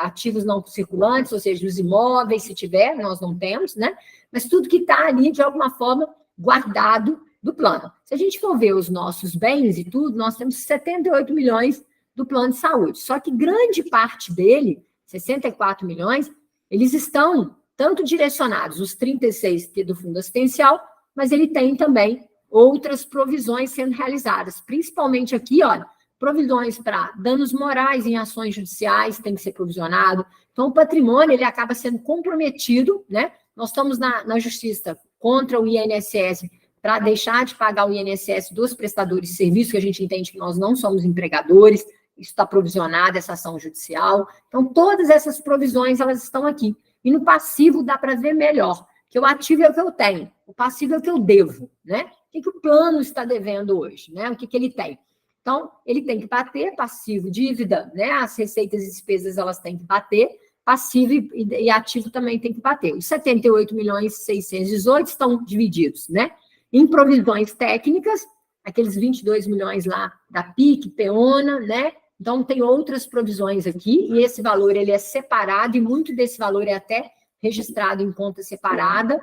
ativos não circulantes, ou seja, os imóveis, se tiver, nós não temos, né? Mas tudo que está ali, de alguma forma, guardado do plano. Se a gente for ver os nossos bens e tudo, nós temos 78 milhões do plano de saúde. Só que grande parte dele, 64 milhões, eles estão tanto direcionados, os 36 do fundo assistencial, mas ele tem também outras provisões sendo realizadas, principalmente aqui, olha, provisões para danos morais em ações judiciais, tem que ser provisionado. Então, o patrimônio, ele acaba sendo comprometido, né? Nós estamos na justiça contra o INSS para deixar de pagar o INSS dos prestadores de serviço, que a gente entende que nós não somos empregadores, isso está provisionado, essa ação judicial. Então, todas essas provisões, elas estão aqui. E no passivo dá para ver melhor, que o ativo é o que eu tenho, o passivo é o que eu devo, né? O que o plano está devendo hoje, né? O que ele tem? Então, ele tem que bater passivo, dívida, né? As receitas e despesas, elas têm que bater, passivo e ativo também tem que bater. Os 78.618 estão divididos, né? Em provisões técnicas, aqueles 22 milhões lá da PIC, PEONA, né? Então, tem outras provisões aqui, e esse valor ele é separado, e muito desse valor é até registrado em conta separada,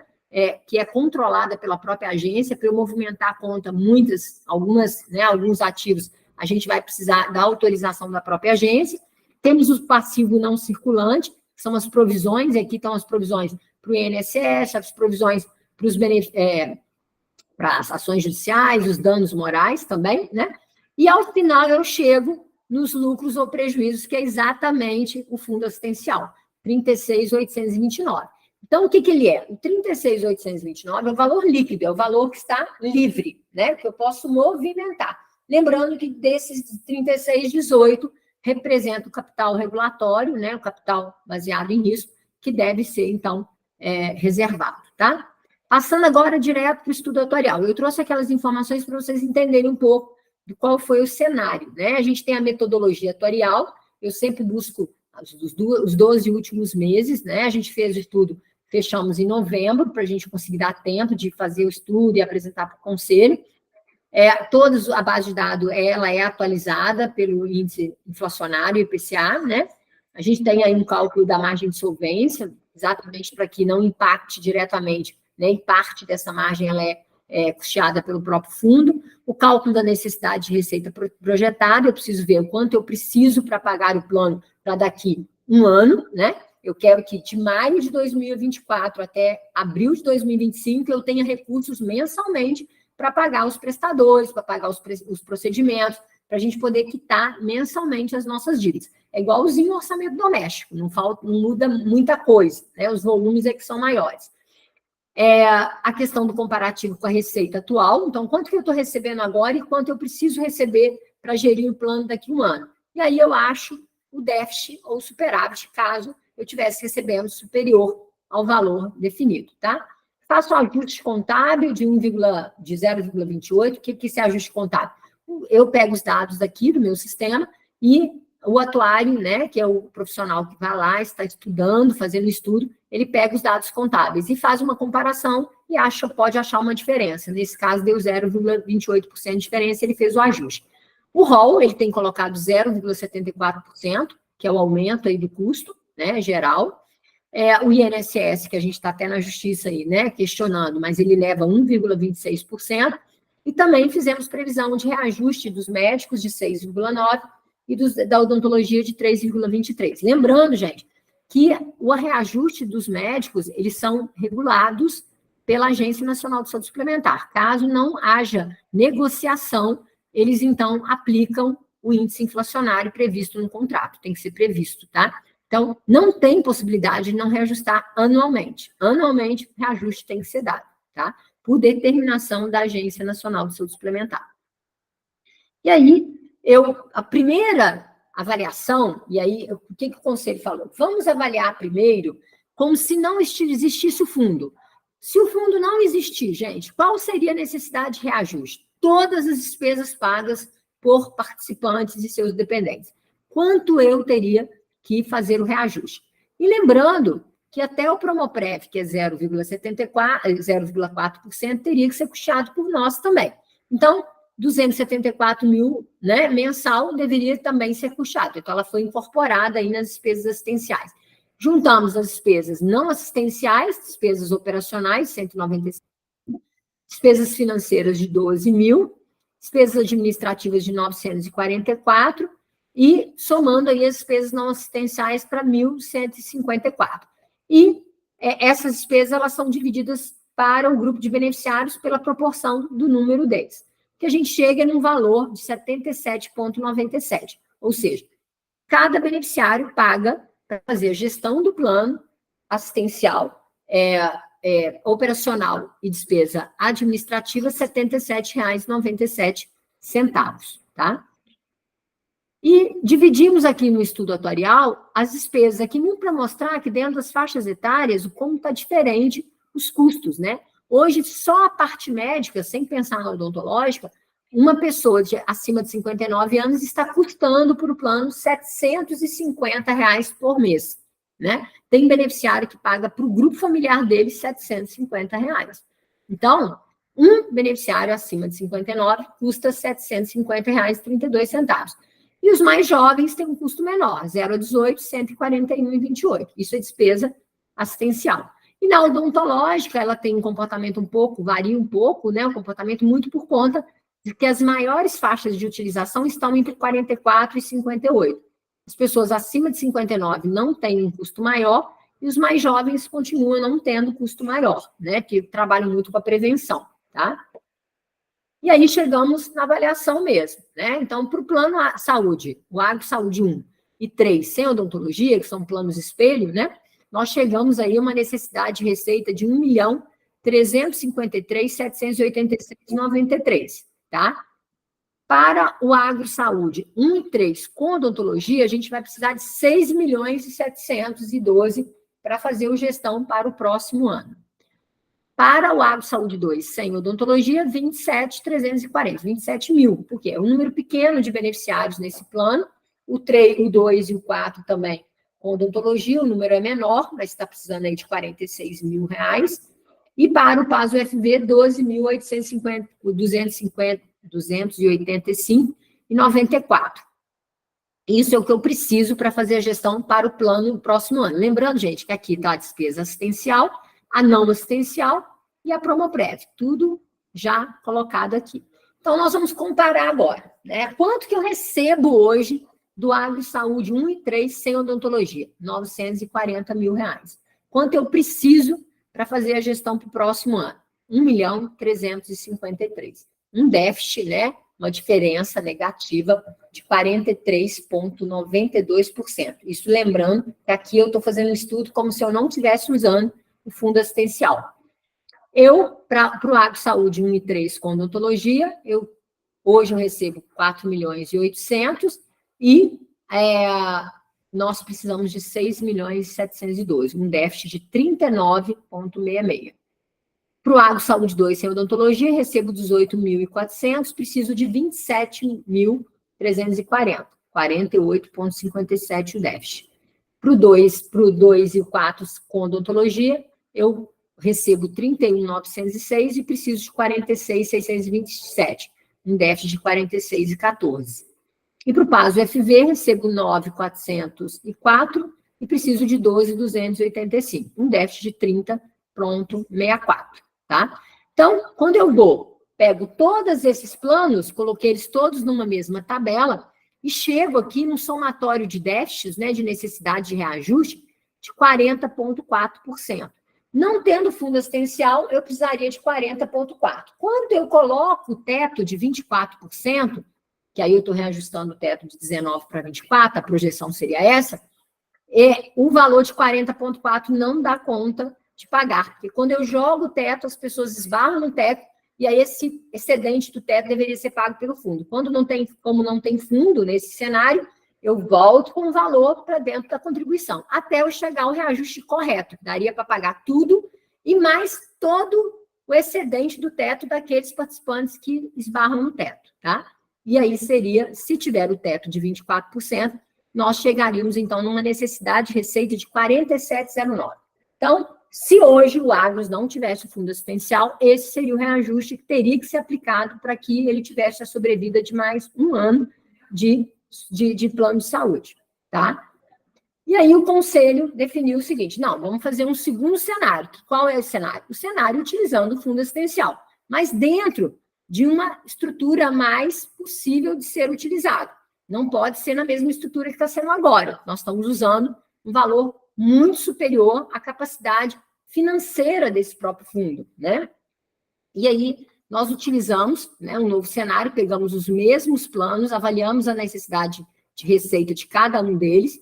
que é controlada pela própria agência. Para eu movimentar a conta, alguns ativos, a gente vai precisar da autorização da própria agência. Temos o passivo não circulante, que são as provisões, aqui estão as provisões para o INSS, as provisões para as ações judiciais, os danos morais também, né? E, ao final, eu chego nos lucros ou prejuízos, que é exatamente o fundo assistencial, 36.829. Então, o que ele é? O 36.829 é o valor líquido, é o valor que está livre, né? Que eu posso movimentar. Lembrando que desses 36.18 representa o capital regulatório, né? O capital baseado em risco, que deve ser, então, reservado, tá? Passando agora direto para o estudo atuarial. Eu trouxe aquelas informações para vocês entenderem um pouco de qual foi o cenário, né? A gente tem a metodologia atuarial, eu sempre busco os 12 últimos meses, né? A gente fez o estudo, fechamos em novembro, para a gente conseguir dar tempo de fazer o estudo e apresentar para o conselho. A base de dados, ela é atualizada pelo índice inflacionário, IPCA, né? A gente tem aí um cálculo da margem de solvência, exatamente para que não impacte diretamente, né? E parte dessa margem, ela é custeada pelo próprio fundo. O cálculo da necessidade de receita projetada, eu preciso ver o quanto eu preciso para pagar o plano para daqui um ano, né? Eu quero que de maio de 2024 até abril de 2025 eu tenha recursos mensalmente para pagar os prestadores, para pagar os procedimentos, para a gente poder quitar mensalmente as nossas dívidas. É igualzinho o orçamento doméstico, não muda muita coisa, né? Os volumes é que são maiores. A questão do comparativo com a receita atual, então, quanto que eu estou recebendo agora e quanto eu preciso receber para gerir o plano daqui a um ano. E aí eu acho o déficit ou superávit, caso eu estivesse recebendo superior ao valor definido, tá? Faço o ajuste contábil de 0,28. O que é esse ajuste contábil? Eu pego os dados aqui do meu sistema e o atuário, né, que é o profissional que vai lá, está estudando, fazendo estudo, ele pega os dados contábeis e faz uma comparação e pode achar uma diferença. Nesse caso, deu 0,28% de diferença, ele fez o ajuste. O ROL, ele tem colocado 0,74%, que é o aumento aí do custo, né, geral. O INSS, que a gente está até na justiça aí, né, questionando, mas ele leva 1,26%. E também fizemos previsão de reajuste dos médicos de 6,9% e da odontologia de 3,23%. Lembrando, gente, que o reajuste dos médicos, eles são regulados pela Agência Nacional de Saúde Suplementar. Caso não haja negociação, eles, então, aplicam o índice inflacionário previsto no contrato. Tem que ser previsto, tá? Então, não tem possibilidade de não reajustar anualmente. Anualmente, o reajuste tem que ser dado, tá? Por determinação da Agência Nacional de Saúde Suplementar. E aí, a primeira avaliação, e aí, o que o conselho falou? Vamos avaliar primeiro como se não existisse o fundo. Se o fundo não existir, gente, qual seria a necessidade de reajuste? Todas as despesas pagas por participantes e seus dependentes. Quanto eu teria que fazer o reajuste? E lembrando que até o Promoprev, que é 0,4%, teria que ser custeado por nós também. Então, 274 mil, né, mensal, deveria também ser custeado. Então, ela foi incorporada aí nas despesas assistenciais. Juntamos as despesas não assistenciais, despesas operacionais, 195, despesas financeiras de 12 mil, despesas administrativas de 944, e somando aí as despesas não assistenciais para 1.154. E essas despesas, elas são divididas para o grupo de beneficiários pela proporção do número deles, que a gente chega num valor de 77,97. Ou seja, cada beneficiário paga para fazer a gestão do plano assistencial, operacional e despesa administrativa, R$ 77,97, tá? E dividimos aqui no estudo atuarial as despesas aqui, muito para mostrar que dentro das faixas etárias, como está diferente os custos, né? Hoje, só a parte médica, sem pensar na odontológica, uma pessoa acima de 59 anos está custando para o plano R$ 750 por mês, né? Tem beneficiário que paga para o grupo familiar dele R$ 750. Então, um beneficiário acima de 59 custa R$ 750,32. E os mais jovens têm um custo menor, 0 a 18, R$ 141,28. Isso é despesa assistencial. E na odontológica, ela tem um comportamento varia um pouco, né? Um comportamento muito por conta de que as maiores faixas de utilização estão entre 44 e 58. As pessoas acima de 59 não têm um custo maior e os mais jovens continuam não tendo custo maior, né? Que trabalham muito com a prevenção, tá? E aí chegamos na avaliação mesmo, né? Então, para o plano saúde, o Agro Saúde 1 e 3, sem odontologia, que são planos espelho, né? Nós chegamos aí a uma necessidade de receita de R$ 1.353.786,93, tá? Para o Agro Saúde 1 e 3 com odontologia, a gente vai precisar de R$ 6.712.000 para fazer a gestão para o próximo ano. Para o Agro Saúde 2 sem odontologia, 27.340, 27 mil, porque é um número pequeno de beneficiários nesse plano, o 2 e o 4 também com odontologia, o número é menor, mas está precisando aí de R$ 46 mil. E para o PAS UFV, 12.285,94. Isso é o que eu preciso para fazer a gestão para o plano do próximo ano. Lembrando, gente, que aqui está a despesa assistencial, a não assistencial e a Promoprev, tudo já colocado aqui. Então, nós vamos comparar agora, né? Quanto que eu recebo hoje do Agro Saúde 1 e 3 sem odontologia? R$ 940 mil. Quanto eu preciso para fazer a gestão para o próximo ano? R$ 1.353. Um déficit, né? Uma diferença negativa de 43,92%. Isso lembrando que aqui eu estou fazendo um estudo como se eu não estivesse usando o fundo assistencial. Para o Agro Saúde 1 e 3 com odontologia, hoje eu recebo 4.800.000 e nós precisamos de 6.712.000, um déficit de 39,66. Para o Agro Saúde 2 sem odontologia, recebo 18.400, preciso de 27.340, 48,57 o déficit. Para o 2 e o 4 com odontologia, eu recebo 31.906 e preciso de 46.627, um déficit de 46,14. E para o PAS UFV, recebo 9.404 e preciso de 12.285, um déficit de 30,64, tá? Então, quando eu pego todos esses planos, coloquei eles todos numa mesma tabela e chego aqui num somatório de déficits, né, de necessidade de reajuste, de 40,4%. Não tendo fundo assistencial, eu precisaria de 40,4%. Quando eu coloco o teto de 24%, que aí eu estou reajustando o teto de 19 para 24, a projeção seria essa, o valor de 40,4 não dá conta de pagar, porque quando eu jogo o teto, as pessoas esbarram no teto, e aí esse excedente do teto deveria ser pago pelo fundo. Como não tem fundo nesse cenário, eu volto com o valor para dentro da contribuição, até eu chegar ao reajuste correto. Daria para pagar tudo e mais todo o excedente do teto daqueles participantes que esbarram no teto, tá? E aí seria, se tiver o teto de 24%, nós chegaríamos, então, numa necessidade de receita de 47,09. Então, se hoje o Agros não tivesse o fundo assistencial, esse seria o reajuste que teria que ser aplicado para que ele tivesse a sobrevida de mais um ano de plano de saúde, tá? E aí o conselho definiu o seguinte, não, vamos fazer um segundo cenário. Qual é o cenário? O cenário utilizando o fundo assistencial, mas dentro de uma estrutura mais possível de ser utilizado. Não pode ser na mesma estrutura que está sendo agora. Nós estamos usando um valor muito superior à capacidade financeira desse próprio fundo, né? E aí nós utilizamos, né, um novo cenário, pegamos os mesmos planos, avaliamos a necessidade de receita de cada um deles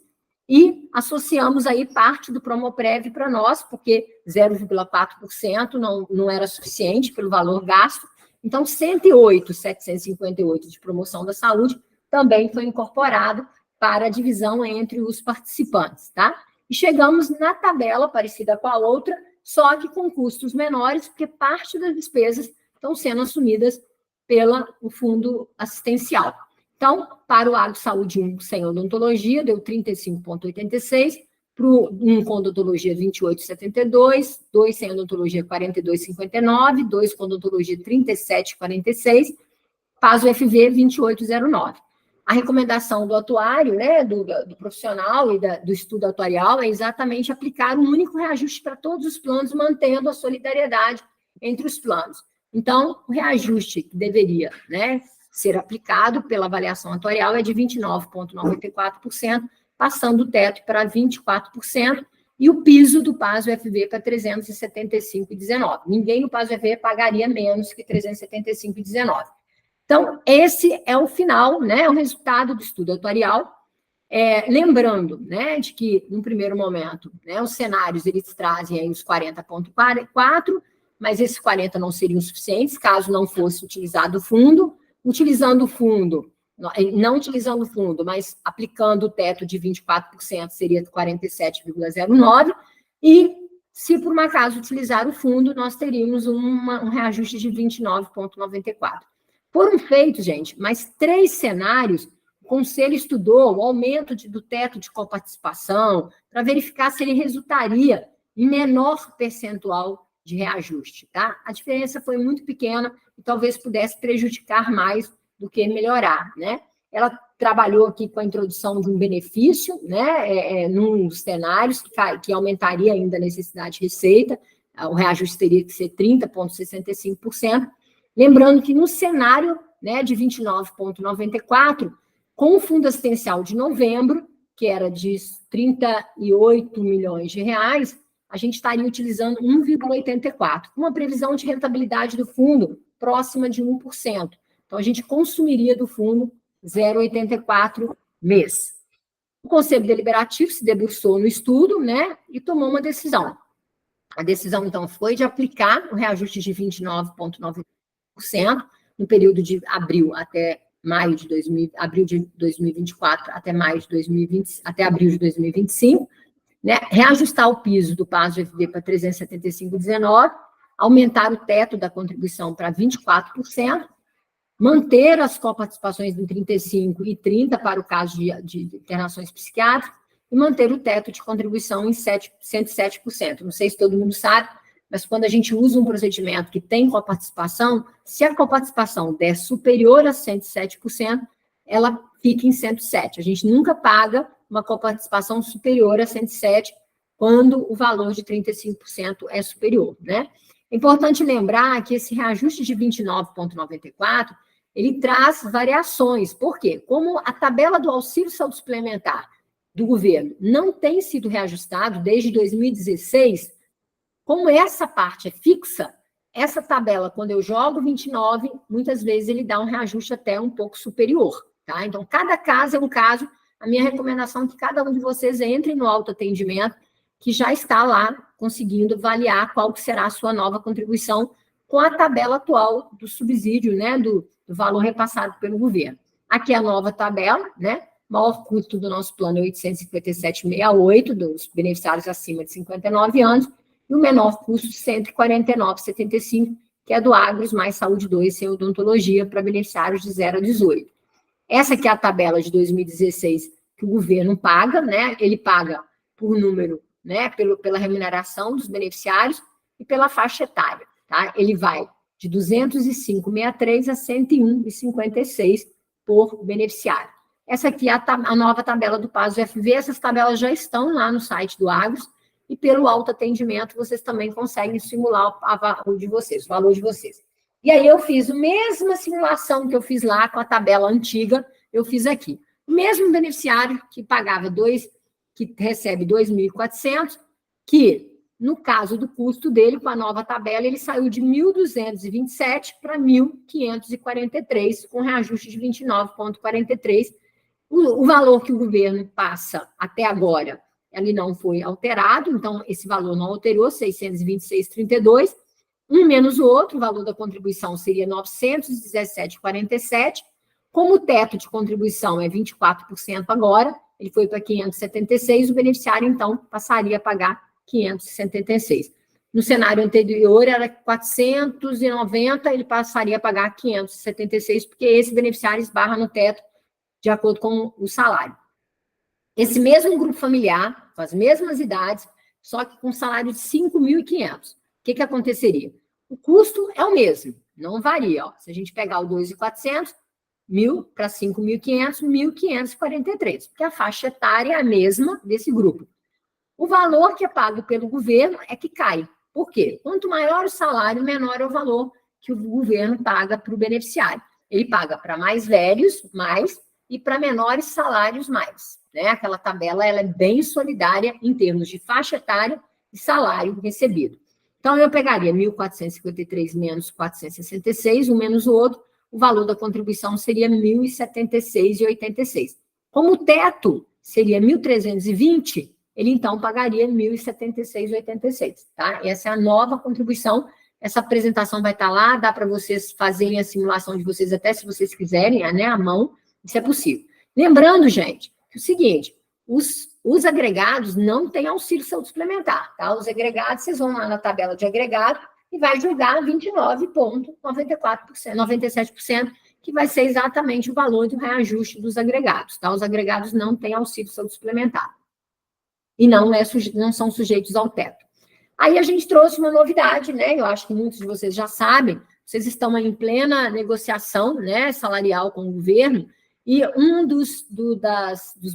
e associamos aí parte do Promoprev para nós, porque 0,4% não era suficiente pelo valor gasto. Então, 108.758 de promoção da saúde também foi incorporado para a divisão entre os participantes, tá? E chegamos na tabela, parecida com a outra, só que com custos menores, porque parte das despesas estão sendo assumidas pelo fundo assistencial. Então, para o Agro Saúde 1 sem odontologia, deu 35,86, para o 1 com odontologia, 28,72, 2 sem odontologia, 42,59, 2 com odontologia, 37,46, PASO FV, 28,09. A recomendação do atuário, né, do profissional e do estudo atuarial é exatamente aplicar um único reajuste para todos os planos, mantendo a solidariedade entre os planos. Então, o reajuste que deveria, né, ser aplicado pela avaliação atuarial é de 29,94%, passando o teto para 24%, e o piso do PASO FV para 375,19. Ninguém no PASO FV pagaria menos que 375,19. Então, esse é o final, né, o resultado do estudo atuarial. Lembrando, né, de que, no primeiro momento, né, os cenários, eles trazem aí os 40,4, mas esses 40 não seriam suficientes, caso não fosse utilizado o fundo. Utilizando o fundo, não utilizando o fundo, mas aplicando o teto de 24%, seria 47,09, e, se por um acaso utilizar o fundo, nós teríamos um reajuste de 29,94. Foram feitos, gente, mais 3 cenários. O Conselho estudou o aumento do teto de coparticipação para verificar se ele resultaria em menor percentual de reajuste, tá? A diferença foi muito pequena e talvez pudesse prejudicar mais do que melhorar, né? Ela trabalhou aqui com a introdução de um benefício, né, num dos cenários que aumentaria ainda a necessidade de receita, o reajuste teria que ser 30,65%, lembrando que no cenário, né, de 29,94, com o fundo assistencial de novembro, que era de 38 milhões de reais, a gente estaria utilizando 1,84, com uma previsão de rentabilidade do fundo próxima de 1%. Então, a gente consumiria do fundo 0,84 mês. O Conselho Deliberativo se debruçou no estudo, né, e tomou uma decisão. A decisão, então, foi de aplicar o reajuste de 29,9% no período de abril de 2024 até maio de 2020, até abril de 2025, né, reajustar o piso do PASO FV para 375,19, aumentar o teto da contribuição para 24%, manter as coparticipações em 35% e 30% para o caso de internações psiquiátricas, e manter o teto de contribuição em 107%. Não sei se todo mundo sabe, mas quando a gente usa um procedimento que tem coparticipação, se a coparticipação der superior a 107%, ela fica em 107%. A gente nunca paga uma coparticipação superior a 107% quando o valor de 35% é superior, né? É importante lembrar que esse reajuste de 29,94, ele traz variações. Por quê? Como a tabela do auxílio saúde suplementar do governo não tem sido reajustado desde 2016, como essa parte é fixa, essa tabela, quando eu jogo 29, muitas vezes ele dá um reajuste até um pouco superior, tá? Então, cada caso é um caso. A minha recomendação é que cada um de vocês entre no autoatendimento, que já está lá conseguindo avaliar qual que será a sua nova contribuição com a tabela atual do subsídio, né, do valor repassado pelo governo. Aqui é a nova tabela, né? O maior custo do nosso plano é 857,68, dos beneficiários acima de 59 anos, e o menor custo, 149,75, que é do Agros mais Saúde 2, sem odontologia, para beneficiários de 0 a 18. Essa aqui é a tabela de 2016 que o governo paga, né? Ele paga por número, né? Pela remuneração dos beneficiários e pela faixa etária, tá? Ele vai de 205,63 a 101,56 por beneficiário. Essa aqui é a nova tabela do PASO FV. Essas tabelas já estão lá no site do Agros, e pelo autoatendimento vocês também conseguem simular o valor de vocês. E aí eu fiz a mesma simulação que eu fiz lá com a tabela antiga, eu fiz aqui. O mesmo beneficiário que pagava que recebe 2.400, que no caso do custo dele, com a nova tabela, ele saiu de 1.227 para 1.543, com reajuste de 29,43. O valor que o governo passa até agora, ele não foi alterado, então esse valor não alterou, 626,32. Um menos o outro, o valor da contribuição seria 917,47. Como o teto de contribuição é 24% agora, ele foi para 576, o beneficiário, então, passaria a pagar 576. No cenário anterior era 490, ele passaria a pagar 576, porque esse beneficiário esbarra no teto de acordo com o salário. Esse mesmo grupo familiar, com as mesmas idades, só que com salário de 5.500. O que aconteceria? O custo é o mesmo, não varia. Ó. Se a gente pegar o 2.400, 1.000 para 5.500, 1.543, porque a faixa etária é a mesma desse grupo. O valor que é pago pelo governo é que cai. Por quê? Quanto maior o salário, menor é o valor que o governo paga para o beneficiário. Ele paga para mais velhos, mais, e para menores salários, mais. Né? Aquela tabela ela é bem solidária em termos de faixa etária e salário recebido. Então, eu pegaria 1.453 menos 466, um menos o outro, o valor da contribuição seria 1.076,86. Como o teto seria 1.320, ele então pagaria 1.076,86, tá? Essa é a nova contribuição. Essa apresentação vai estar lá, dá para vocês fazerem a simulação de vocês, até se vocês quiserem, né, à mão, isso é possível. Lembrando, gente, que é o seguinte, os agregados não têm auxílio saúde suplementar, tá? Os agregados, vocês vão lá na tabela de agregado e vai julgar 29,94%, 97%, que vai ser exatamente o valor do reajuste dos agregados, tá? Os agregados não têm auxílio saúde suplementar e não são sujeitos ao teto. Aí a gente trouxe uma novidade, né? Eu acho que muitos de vocês já sabem, vocês estão em plena negociação, né, salarial com o governo, e um dos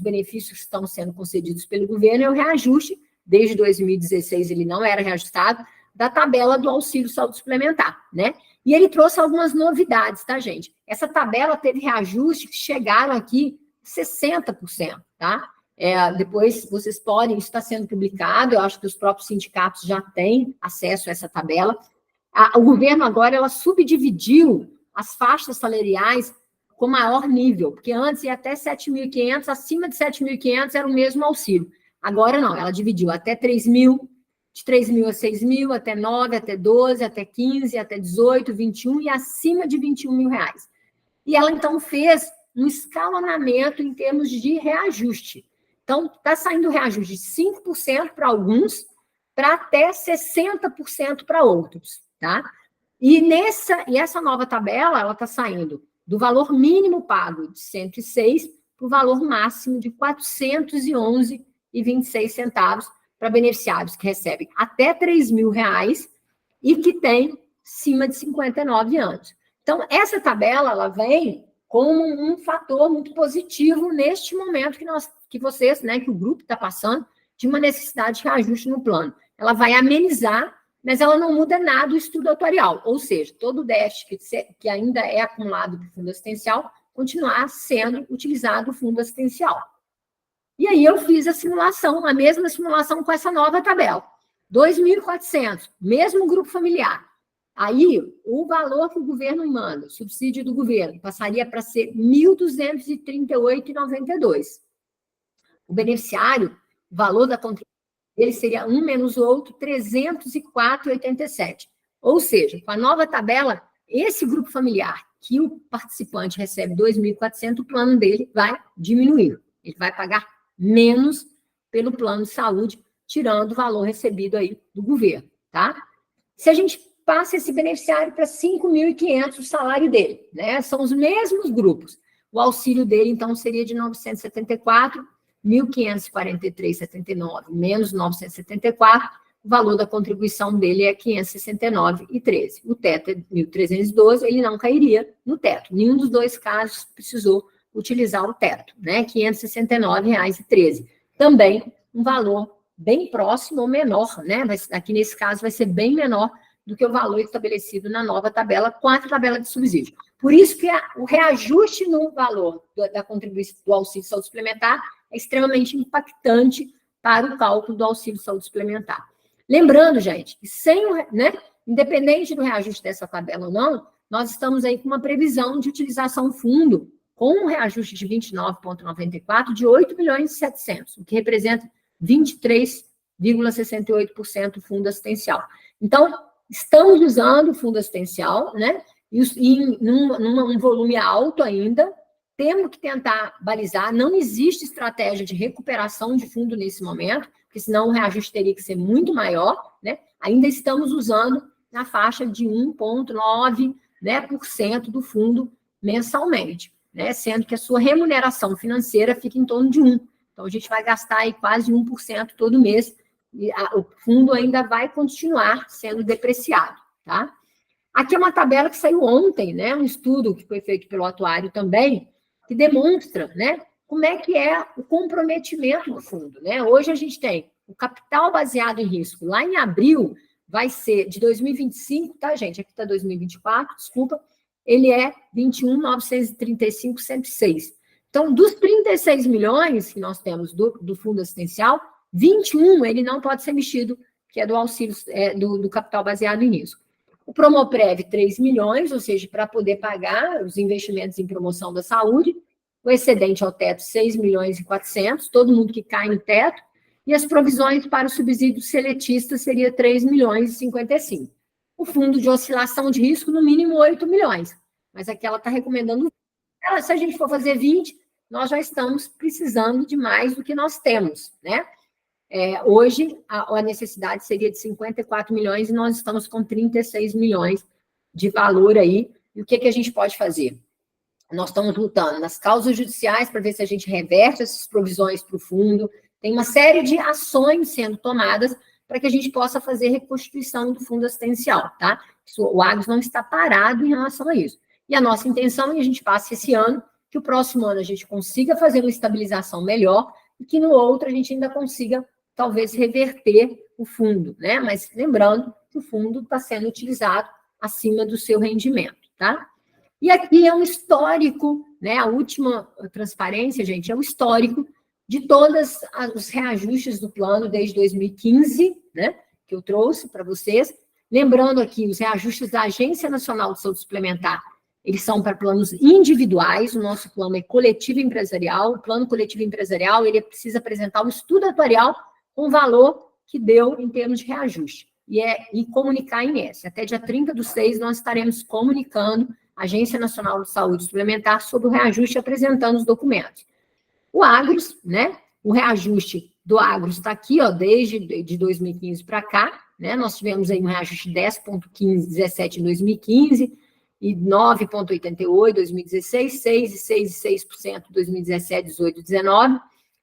benefícios que estão sendo concedidos pelo governo é o reajuste, desde 2016 ele não era reajustado, da tabela do auxílio saúde suplementar, né? E ele trouxe algumas novidades, tá, gente? Essa tabela teve reajuste que chegaram aqui 60%, tá? Depois vocês podem, isso está sendo publicado, eu acho que os próprios sindicatos já têm acesso a essa tabela. O governo agora, ela subdividiu as faixas salariais com maior nível, porque antes ia até 7.500, acima de 7.500 era o mesmo auxílio. Agora não, ela dividiu até 3.000, de 3.000 a 6.000, até 9, até 12, até 15, até 18, 21 e acima de 21 mil reais. E ela, então, fez um escalonamento em termos de reajuste. Então, está saindo reajuste de 5% para alguns, para até 60% para outros, tá? E essa nova tabela, ela está saindo do valor mínimo pago de 106 para o valor máximo de 411,26 centavos para beneficiários que recebem até 3.000 reais e que têm acima de 59 anos. Então, essa tabela, ela vem como um fator muito positivo neste momento que vocês, né, que o grupo está passando, de uma necessidade de reajuste no plano. Ela vai amenizar, mas ela não muda nada o estudo atuarial, ou seja, todo o déficit que ainda é acumulado para o fundo assistencial, continuar sendo utilizado o fundo assistencial. E aí eu fiz a mesma simulação com essa nova tabela. 2.400, mesmo grupo familiar. Aí, o valor que o governo manda, o subsídio do governo, passaria para ser R$ 1.238,92. O beneficiário, o valor da contribuição dele seria um menos o outro, 304,87. Ou seja, com a nova tabela, esse grupo familiar que o participante recebe 2.400, o plano dele vai diminuir. Ele vai pagar menos pelo plano de saúde, tirando o valor recebido aí do governo, tá? Se a gente passa esse beneficiário para 5.500 o salário dele, né? São os mesmos grupos. O auxílio dele, então, seria de 974, 1.543,79 menos 974, o valor da contribuição dele é 569,13. O teto é 1.312, ele não cairia no teto. Nenhum dos dois casos precisou utilizar o teto, né? R$ 569,13. Também um valor bem próximo ou menor, né? Aqui nesse caso vai ser bem menor do que o valor estabelecido na nova tabela, com a tabela de subsídio. Por isso que o reajuste no valor da contribuição do auxílio saúde suplementar é extremamente impactante para o cálculo do auxílio saúde suplementar. Lembrando, gente, que independente do reajuste dessa tabela ou não, nós estamos aí com uma previsão de utilização fundo com um reajuste de 29,94 de 8.700.000, o que representa 23,68% do fundo assistencial. Então, estamos usando o fundo assistencial, né? E num volume alto ainda, temos que tentar balizar, não existe estratégia de recuperação de fundo nesse momento, porque senão o reajuste teria que ser muito maior, né? ainda estamos usando na faixa de 1,9%, né, por cento do fundo mensalmente, né, sendo que a sua remuneração financeira fica em torno de 1%. Então, a gente vai gastar aí quase 1% todo mês, e o fundo ainda vai continuar sendo depreciado, tá? Aqui é uma tabela que saiu ontem, né, um estudo que foi feito pelo atuário também, que demonstra, né, como é que é o comprometimento do fundo, né? Hoje a gente tem o capital baseado em risco. Lá em abril, vai ser de 2025, tá, gente? Aqui está 2024, desculpa. Ele é 21.935,106. Então, dos 36 milhões que nós temos do fundo assistencial, 21 ele não pode ser mexido, que é do auxílio do capital baseado em risco. O Promoprev, 3 milhões, ou seja, para poder pagar os investimentos em promoção da saúde. O excedente ao teto, 6 milhões e 400, todo mundo que cai no teto. E as provisões para o subsídio seletista seria 3 milhões e 55. O fundo de oscilação de risco, no mínimo 8 milhões. Mas aqui ela está recomendando, se a gente for fazer 20, nós já estamos precisando de mais do que nós temos, né? Hoje, a necessidade seria de 54 milhões e nós estamos com 36 milhões de valor aí. E o que a gente pode fazer? Nós estamos lutando nas causas judiciais para ver se a gente reverte essas provisões para o fundo. Tem uma série de ações sendo tomadas para que a gente possa fazer reconstituição do fundo assistencial, tá? O Agros não está parado em relação a isso. E a nossa intenção é que a gente passe esse ano, que o próximo ano a gente consiga fazer uma estabilização melhor e que no outro a gente ainda consiga, talvez, reverter o fundo, né? Mas lembrando que o fundo está sendo utilizado acima do seu rendimento, tá? E aqui é um histórico, né? A última transparência, gente, é um histórico de todos os reajustes do plano desde 2015, né? Que eu trouxe para vocês. Lembrando aqui, os reajustes da Agência Nacional de Saúde Suplementar, eles são para planos individuais, o nosso plano é coletivo empresarial. O plano coletivo empresarial, ele precisa apresentar um estudo atuarial com o valor que deu em termos de reajuste. E comunicar a INS. Até dia 30/6, nós estaremos comunicando a Agência Nacional de Saúde Suplementar sobre o reajuste, apresentando os documentos. O Agros, né? O reajuste do Agros está aqui, ó, desde de 2015 para cá, né? Nós tivemos aí um reajuste de 10,17 em 2015, e 9,88 em 2016, 6,6% em 2017, 18, 19,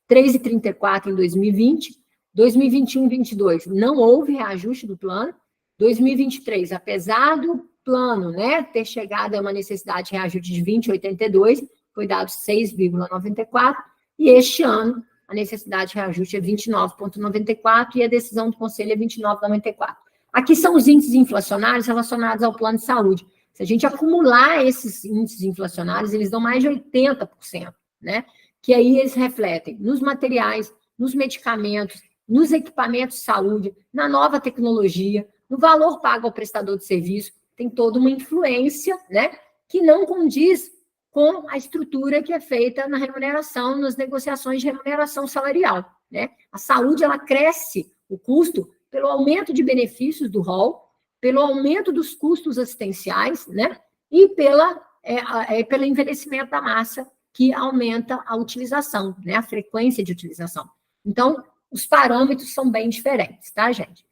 3,34 em 2020, 2021, 22, não houve reajuste do plano. 2023, apesar do plano, né, ter chegado a uma necessidade de reajuste de 20,82, foi dado 6,94, e este ano a necessidade de reajuste é 29,94 e a decisão do Conselho é 29,94. Aqui são os índices inflacionários relacionados ao plano de saúde. Se a gente acumular esses índices inflacionários, eles dão mais de 80%, né? Que aí eles refletem nos materiais, nos medicamentos, nos equipamentos de saúde, na nova tecnologia, no valor pago ao prestador de serviço. Tem toda uma influência, né? Que não condiz com a estrutura que é feita na remuneração, nas negociações de remuneração salarial, né? A saúde, ela cresce o custo pelo aumento de benefícios do rol, pelo aumento dos custos assistenciais, né? E pelo envelhecimento da massa, que aumenta a utilização, né? A frequência de utilização. Então, os parâmetros são bem diferentes, tá, gente?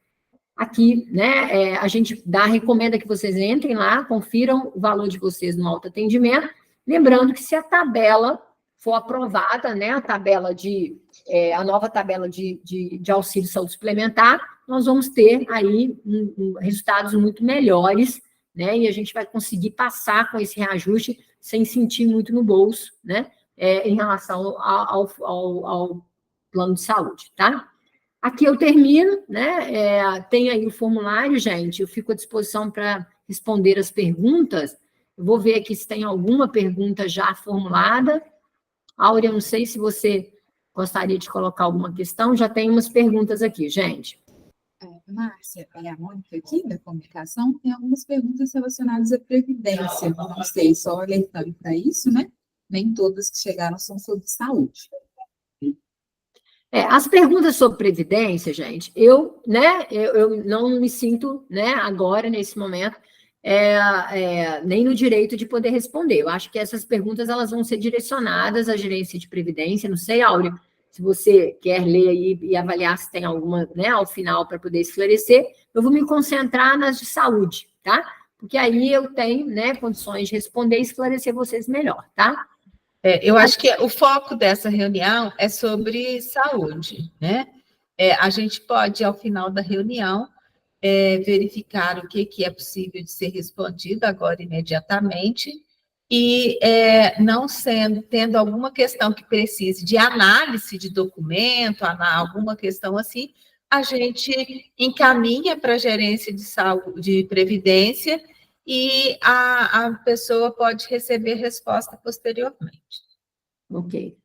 Aqui, né, a gente recomenda que vocês entrem lá, confiram o valor de vocês no autoatendimento, lembrando que se a tabela for aprovada, né, a nova tabela de auxílio saúde suplementar, nós vamos ter aí resultados muito melhores, né, e a gente vai conseguir passar com esse reajuste sem sentir muito no bolso, né, em relação ao plano de saúde, tá? Aqui eu termino, né, tem aí o formulário, gente, eu fico à disposição para responder as perguntas. Eu vou ver aqui se tem alguma pergunta já formulada. Áurea, não sei se você gostaria de colocar alguma questão, já tem umas perguntas aqui, gente. Márcia, é a Mônica aqui da comunicação, tem algumas perguntas relacionadas à Previdência. Não sei, só alertando para isso, né? Nem todas que chegaram são sobre saúde. As perguntas sobre Previdência, gente, eu não me sinto, né, agora, nesse momento, nem no direito de poder responder. Eu acho que essas perguntas elas vão ser direcionadas à gerência de Previdência. Não sei, Áurea, se você quer ler aí e avaliar se tem alguma, né, ao final para poder esclarecer. eu vou me concentrar nas de saúde, tá? Porque aí eu tenho, né, condições de responder e esclarecer vocês melhor, tá? Eu acho que o foco dessa reunião é sobre saúde, né? A gente pode, ao final da reunião, verificar o que é possível de ser respondido agora imediatamente, e não tendo alguma questão que precise de análise de documento, alguma questão assim, a gente encaminha para a gerência de saúde, de previdência, e a pessoa pode receber resposta posteriormente. Ok.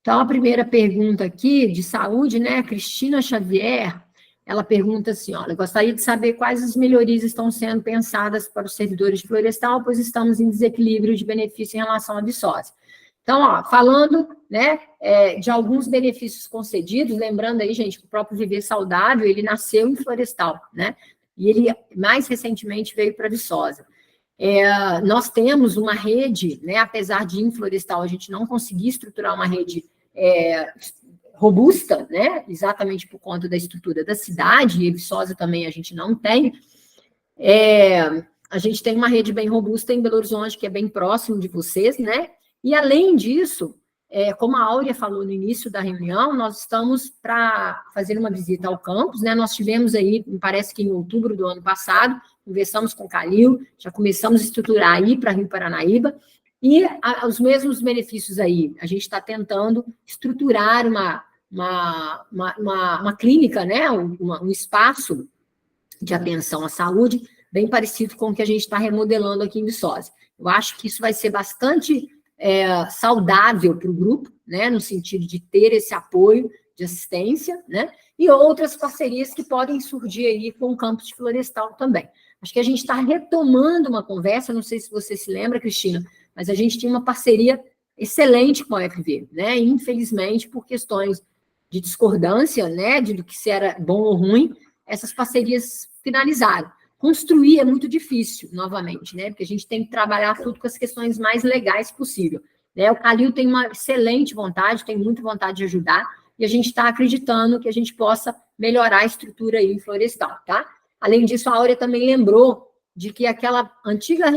Então, a primeira pergunta aqui, de saúde, né, Cristina Xavier, ela pergunta assim, olha, gostaria de saber quais as melhorias estão sendo pensadas para os servidores de florestal, pois estamos em desequilíbrio de benefício em relação à Viçosa. Então, ó, falando, né, de alguns benefícios concedidos, lembrando aí, gente, que o próprio Viver Saudável, ele nasceu em florestal, né, e ele, mais recentemente, veio para Viçosa. Nós temos uma rede, né, apesar de em florestal a gente não conseguir estruturar uma rede robusta, né, exatamente por conta da estrutura da cidade, e Viçosa também a gente não tem, a gente tem uma rede bem robusta em Belo Horizonte, que é bem próximo de vocês, né, e além disso, como a Áurea falou no início da reunião, nós estamos para fazer uma visita ao campus, né, nós tivemos aí, me parece que em outubro do ano passado, conversamos com o Calil, já começamos a estruturar aí para Rio Paranaíba, e os mesmos benefícios aí, a gente está tentando estruturar uma clínica, né, um espaço de atenção à saúde, bem parecido com o que a gente está remodelando aqui em Viçosa. Eu acho que isso vai ser bastante saudável para o grupo, né, no sentido de ter esse apoio de assistência, né, e outras parcerias que podem surgir aí com o campus de florestal também. Acho que a gente está retomando uma conversa, não sei se você se lembra, Cristina, mas a gente tinha uma parceria excelente com a UFV, né? E, infelizmente, por questões de discordância, né, do que se era bom ou ruim, essas parcerias finalizaram. Construir é muito difícil, novamente, né? Porque a gente tem que trabalhar tudo com as questões mais legais possível, né? O Calil tem uma excelente vontade, tem muita vontade de ajudar, e a gente está acreditando que a gente possa melhorar a estrutura aí em florestal, tá? Além disso, a Áurea também lembrou de que aquela antiga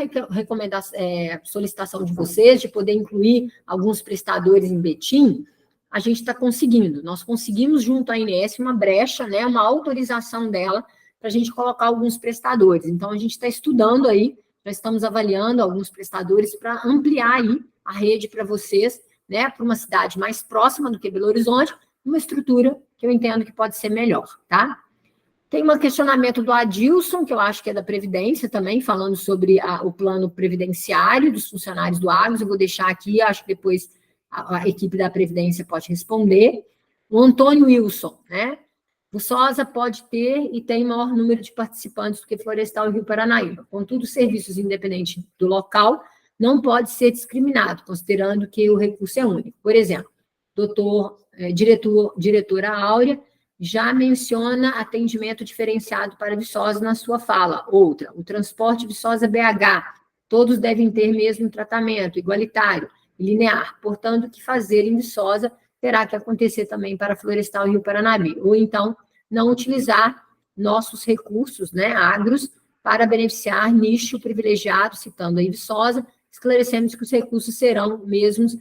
solicitação de vocês, de poder incluir alguns prestadores em Betim, a gente está conseguindo. Nós conseguimos, junto à INS, uma brecha, né, uma autorização dela para a gente colocar alguns prestadores. Então, a gente está estudando aí, já estamos avaliando alguns prestadores para ampliar aí a rede para vocês, né, para uma cidade mais próxima do que Belo Horizonte, uma estrutura que eu entendo que pode ser melhor, tá? Tem um questionamento do Adilson, que eu acho que é da Previdência também, falando sobre o plano previdenciário dos funcionários do Agros. Eu vou deixar aqui, acho que depois a equipe da Previdência pode responder. O Antônio Wilson, né? Viçosa pode ter e tem maior número de participantes do que Florestal e Rio Paranaíba. Contudo, serviços independentes do local não pode ser discriminado, considerando que o recurso é único. Por exemplo, diretora Áurea já menciona atendimento diferenciado para Viçosa na sua fala. Outra, o transporte Viçosa-BH, todos devem ter mesmo tratamento, igualitário e linear. Portanto, o que fazer em Viçosa terá que acontecer também para Florestal e Rio Paranaíba. Ou então, não utilizar nossos recursos, né, agros, para beneficiar nicho privilegiado, citando aí Viçosa, esclarecemos que os recursos serão mesmos,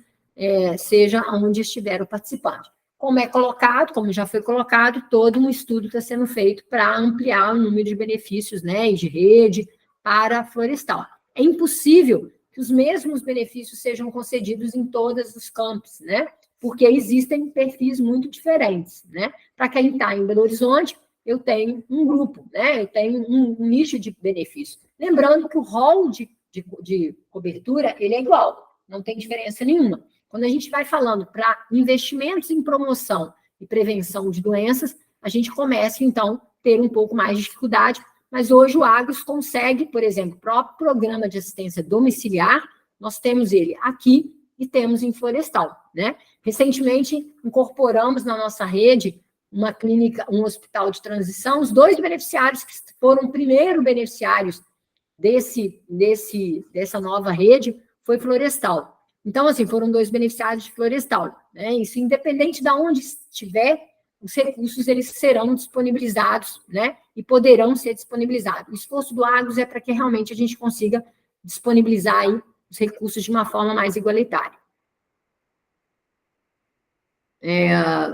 seja onde estiver o participante. Como é colocado, como já foi colocado, todo um estudo está sendo feito para ampliar o número de benefícios, né, e de rede para florestal. É impossível que os mesmos benefícios sejam concedidos em todos os campos, né, porque existem perfis muito diferentes, né. Para quem está em Belo Horizonte, eu tenho um grupo, né, eu tenho um nicho de benefício. Lembrando que o rol de cobertura, ele é igual, não tem diferença nenhuma. Quando a gente vai falando para investimentos em promoção e prevenção de doenças, a gente começa, então, a ter um pouco mais de dificuldade, mas hoje o Agros consegue, por exemplo, o próprio programa de assistência domiciliar, nós temos ele aqui e temos em Florestal, né? Recentemente, incorporamos na nossa rede uma clínica, um hospital de transição, os 2 beneficiários que foram primeiro beneficiários dessa nova rede foi Florestal. Então, assim, foram 2 beneficiários de Florestal, né? Isso, independente de onde estiver, os recursos eles serão disponibilizados, né? E poderão ser disponibilizados. O esforço do Agros é para que realmente a gente consiga disponibilizar aí os recursos de uma forma mais igualitária.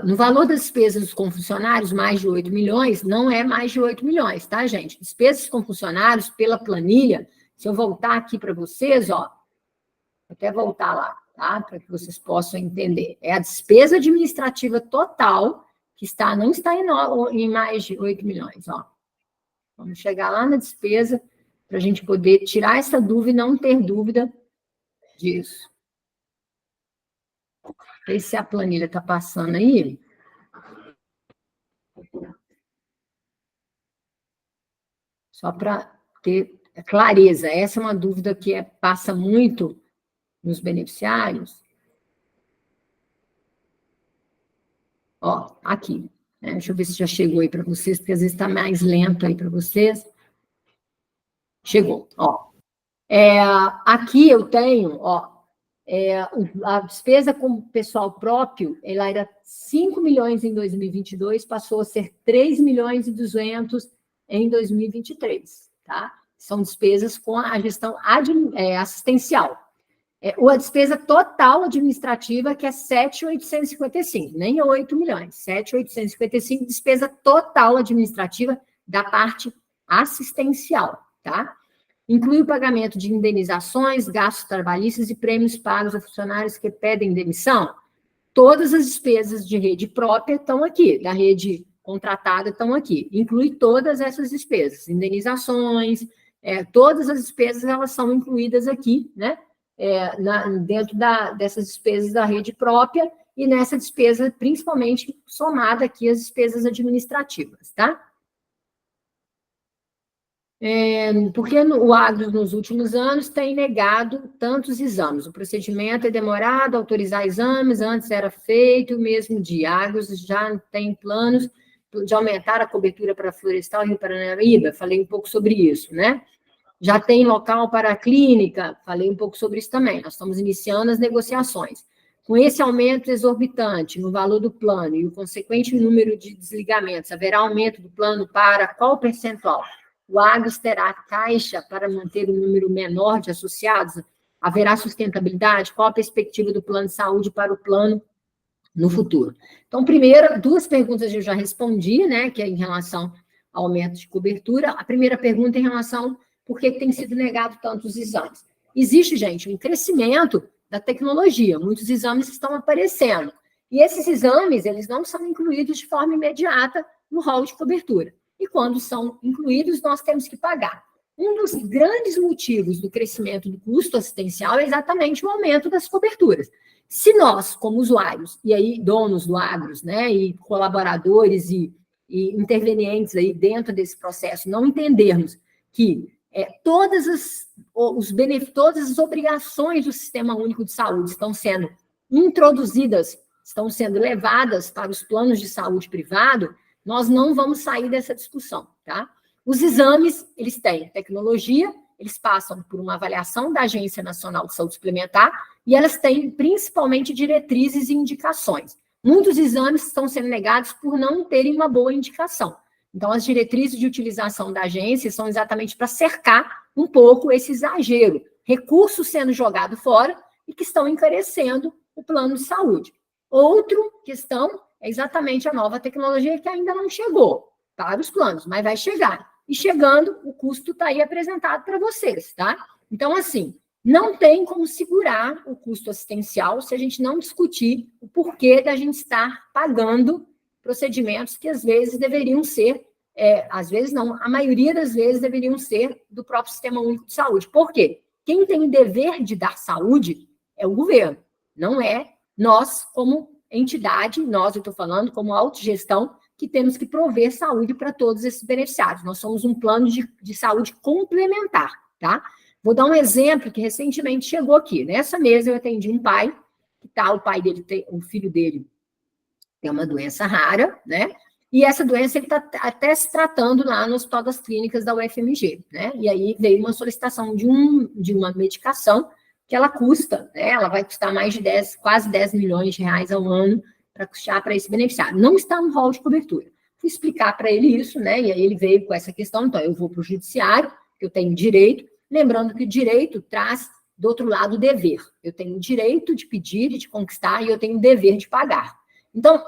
No valor das despesas com funcionários, mais de 8 milhões, não é mais de 8 milhões, tá, gente? Despesas com funcionários, pela planilha, se eu voltar aqui para vocês, ó, vou até voltar lá, tá? Para que vocês possam entender. É a despesa administrativa total, que não está em mais de 8 milhões, ó. Vamos chegar lá na despesa, para a gente poder tirar essa dúvida e não ter dúvida disso. Ver se a planilha está passando aí. Só para ter clareza. Essa é uma dúvida que passa muito nos beneficiários. Ó, aqui. Né? Deixa eu ver se já chegou aí para vocês, porque às vezes está mais lento aí para vocês. Chegou, ó. Aqui eu tenho, ó, a despesa com pessoal próprio, ela era 5 milhões em 2022, passou a ser 3 milhões e 200 em 2023, tá? São despesas com a gestão assistencial. A despesa total administrativa, que é 7.855, nem 8 milhões, 7.855, despesa total administrativa da parte assistencial, tá? Inclui o pagamento de indenizações, gastos trabalhistas e prêmios pagos a funcionários que pedem demissão. Todas as despesas de rede própria estão aqui, da rede contratada estão aqui. Inclui todas essas despesas, indenizações, todas as despesas elas são incluídas aqui, né? Dentro dessas despesas da rede própria e nessa despesa, principalmente, somada aqui as despesas administrativas, tá? Porque o Agros, nos últimos anos, tem negado tantos exames. O procedimento é demorado, autorizar exames, antes era feito o mesmo dia. Agros já tem planos de aumentar a cobertura para florestal e Rio Paranaíba, falei um pouco sobre isso, né? Já tem local para a clínica, falei um pouco sobre isso também. Nós estamos iniciando as negociações. Com esse aumento exorbitante no valor do plano e o consequente número de desligamentos, haverá aumento do plano para qual percentual? O Agros terá caixa para manter um número menor de associados? Haverá sustentabilidade? Qual a perspectiva do plano de saúde para o plano no futuro? Então, primeiro, 2 perguntas eu já respondi, né, que é em relação ao aumento de cobertura. A primeira pergunta é em relação por que tem sido negado tantos exames. Existe, gente, um crescimento da tecnologia, muitos exames estão aparecendo, e esses exames, eles não são incluídos de forma imediata no rol de cobertura. E quando são incluídos, nós temos que pagar. Um dos grandes motivos do crescimento do custo assistencial é exatamente o aumento das coberturas. Se nós, como usuários, e aí donos do Agros, né, e colaboradores e intervenientes aí dentro desse processo, não entendermos que todas as obrigações do Sistema Único de Saúde estão sendo introduzidas, estão sendo levadas para os planos de saúde privado, nós não vamos sair dessa discussão, tá? Os exames, eles têm tecnologia, eles passam por uma avaliação da Agência Nacional de Saúde Suplementar e elas têm principalmente diretrizes e indicações. Muitos exames estão sendo negados por não terem uma boa indicação. Então, as diretrizes de utilização da agência são exatamente para cercar um pouco esse exagero, recursos sendo jogados fora e que estão encarecendo o plano de saúde. Outra questão é exatamente a nova tecnologia que ainda não chegou para os planos, mas vai chegar. E chegando, o custo está aí apresentado para vocês, tá? Então, assim, não tem como segurar o custo assistencial se a gente não discutir o porquê da gente estar pagando procedimentos que às vezes deveriam ser, às vezes não, a maioria das vezes deveriam ser do próprio Sistema Único de Saúde. Por quê? Quem tem o dever de dar saúde é o governo, não é nós como entidade, nós, eu estou falando, como autogestão, que temos que prover saúde para todos esses beneficiários. Nós somos um plano de saúde complementar, tá? Vou dar um exemplo que recentemente chegou aqui. Nessa mesa eu atendi um pai, o filho dele tem uma doença rara, né? E essa doença ele está até se tratando lá no Hospital das Clínicas da UFMG, né? E aí veio uma solicitação de uma medicação que ela custa, né? Ela vai custar mais de quase 10 milhões de reais ao ano para custear para esse beneficiário. Não está no rol de cobertura. Fui explicar para ele isso, né? E aí ele veio com essa questão, então eu vou para o judiciário, que eu tenho direito, lembrando que o direito traz, do outro lado, o dever. Eu tenho o direito de pedir e de conquistar, e eu tenho o dever de pagar. Então,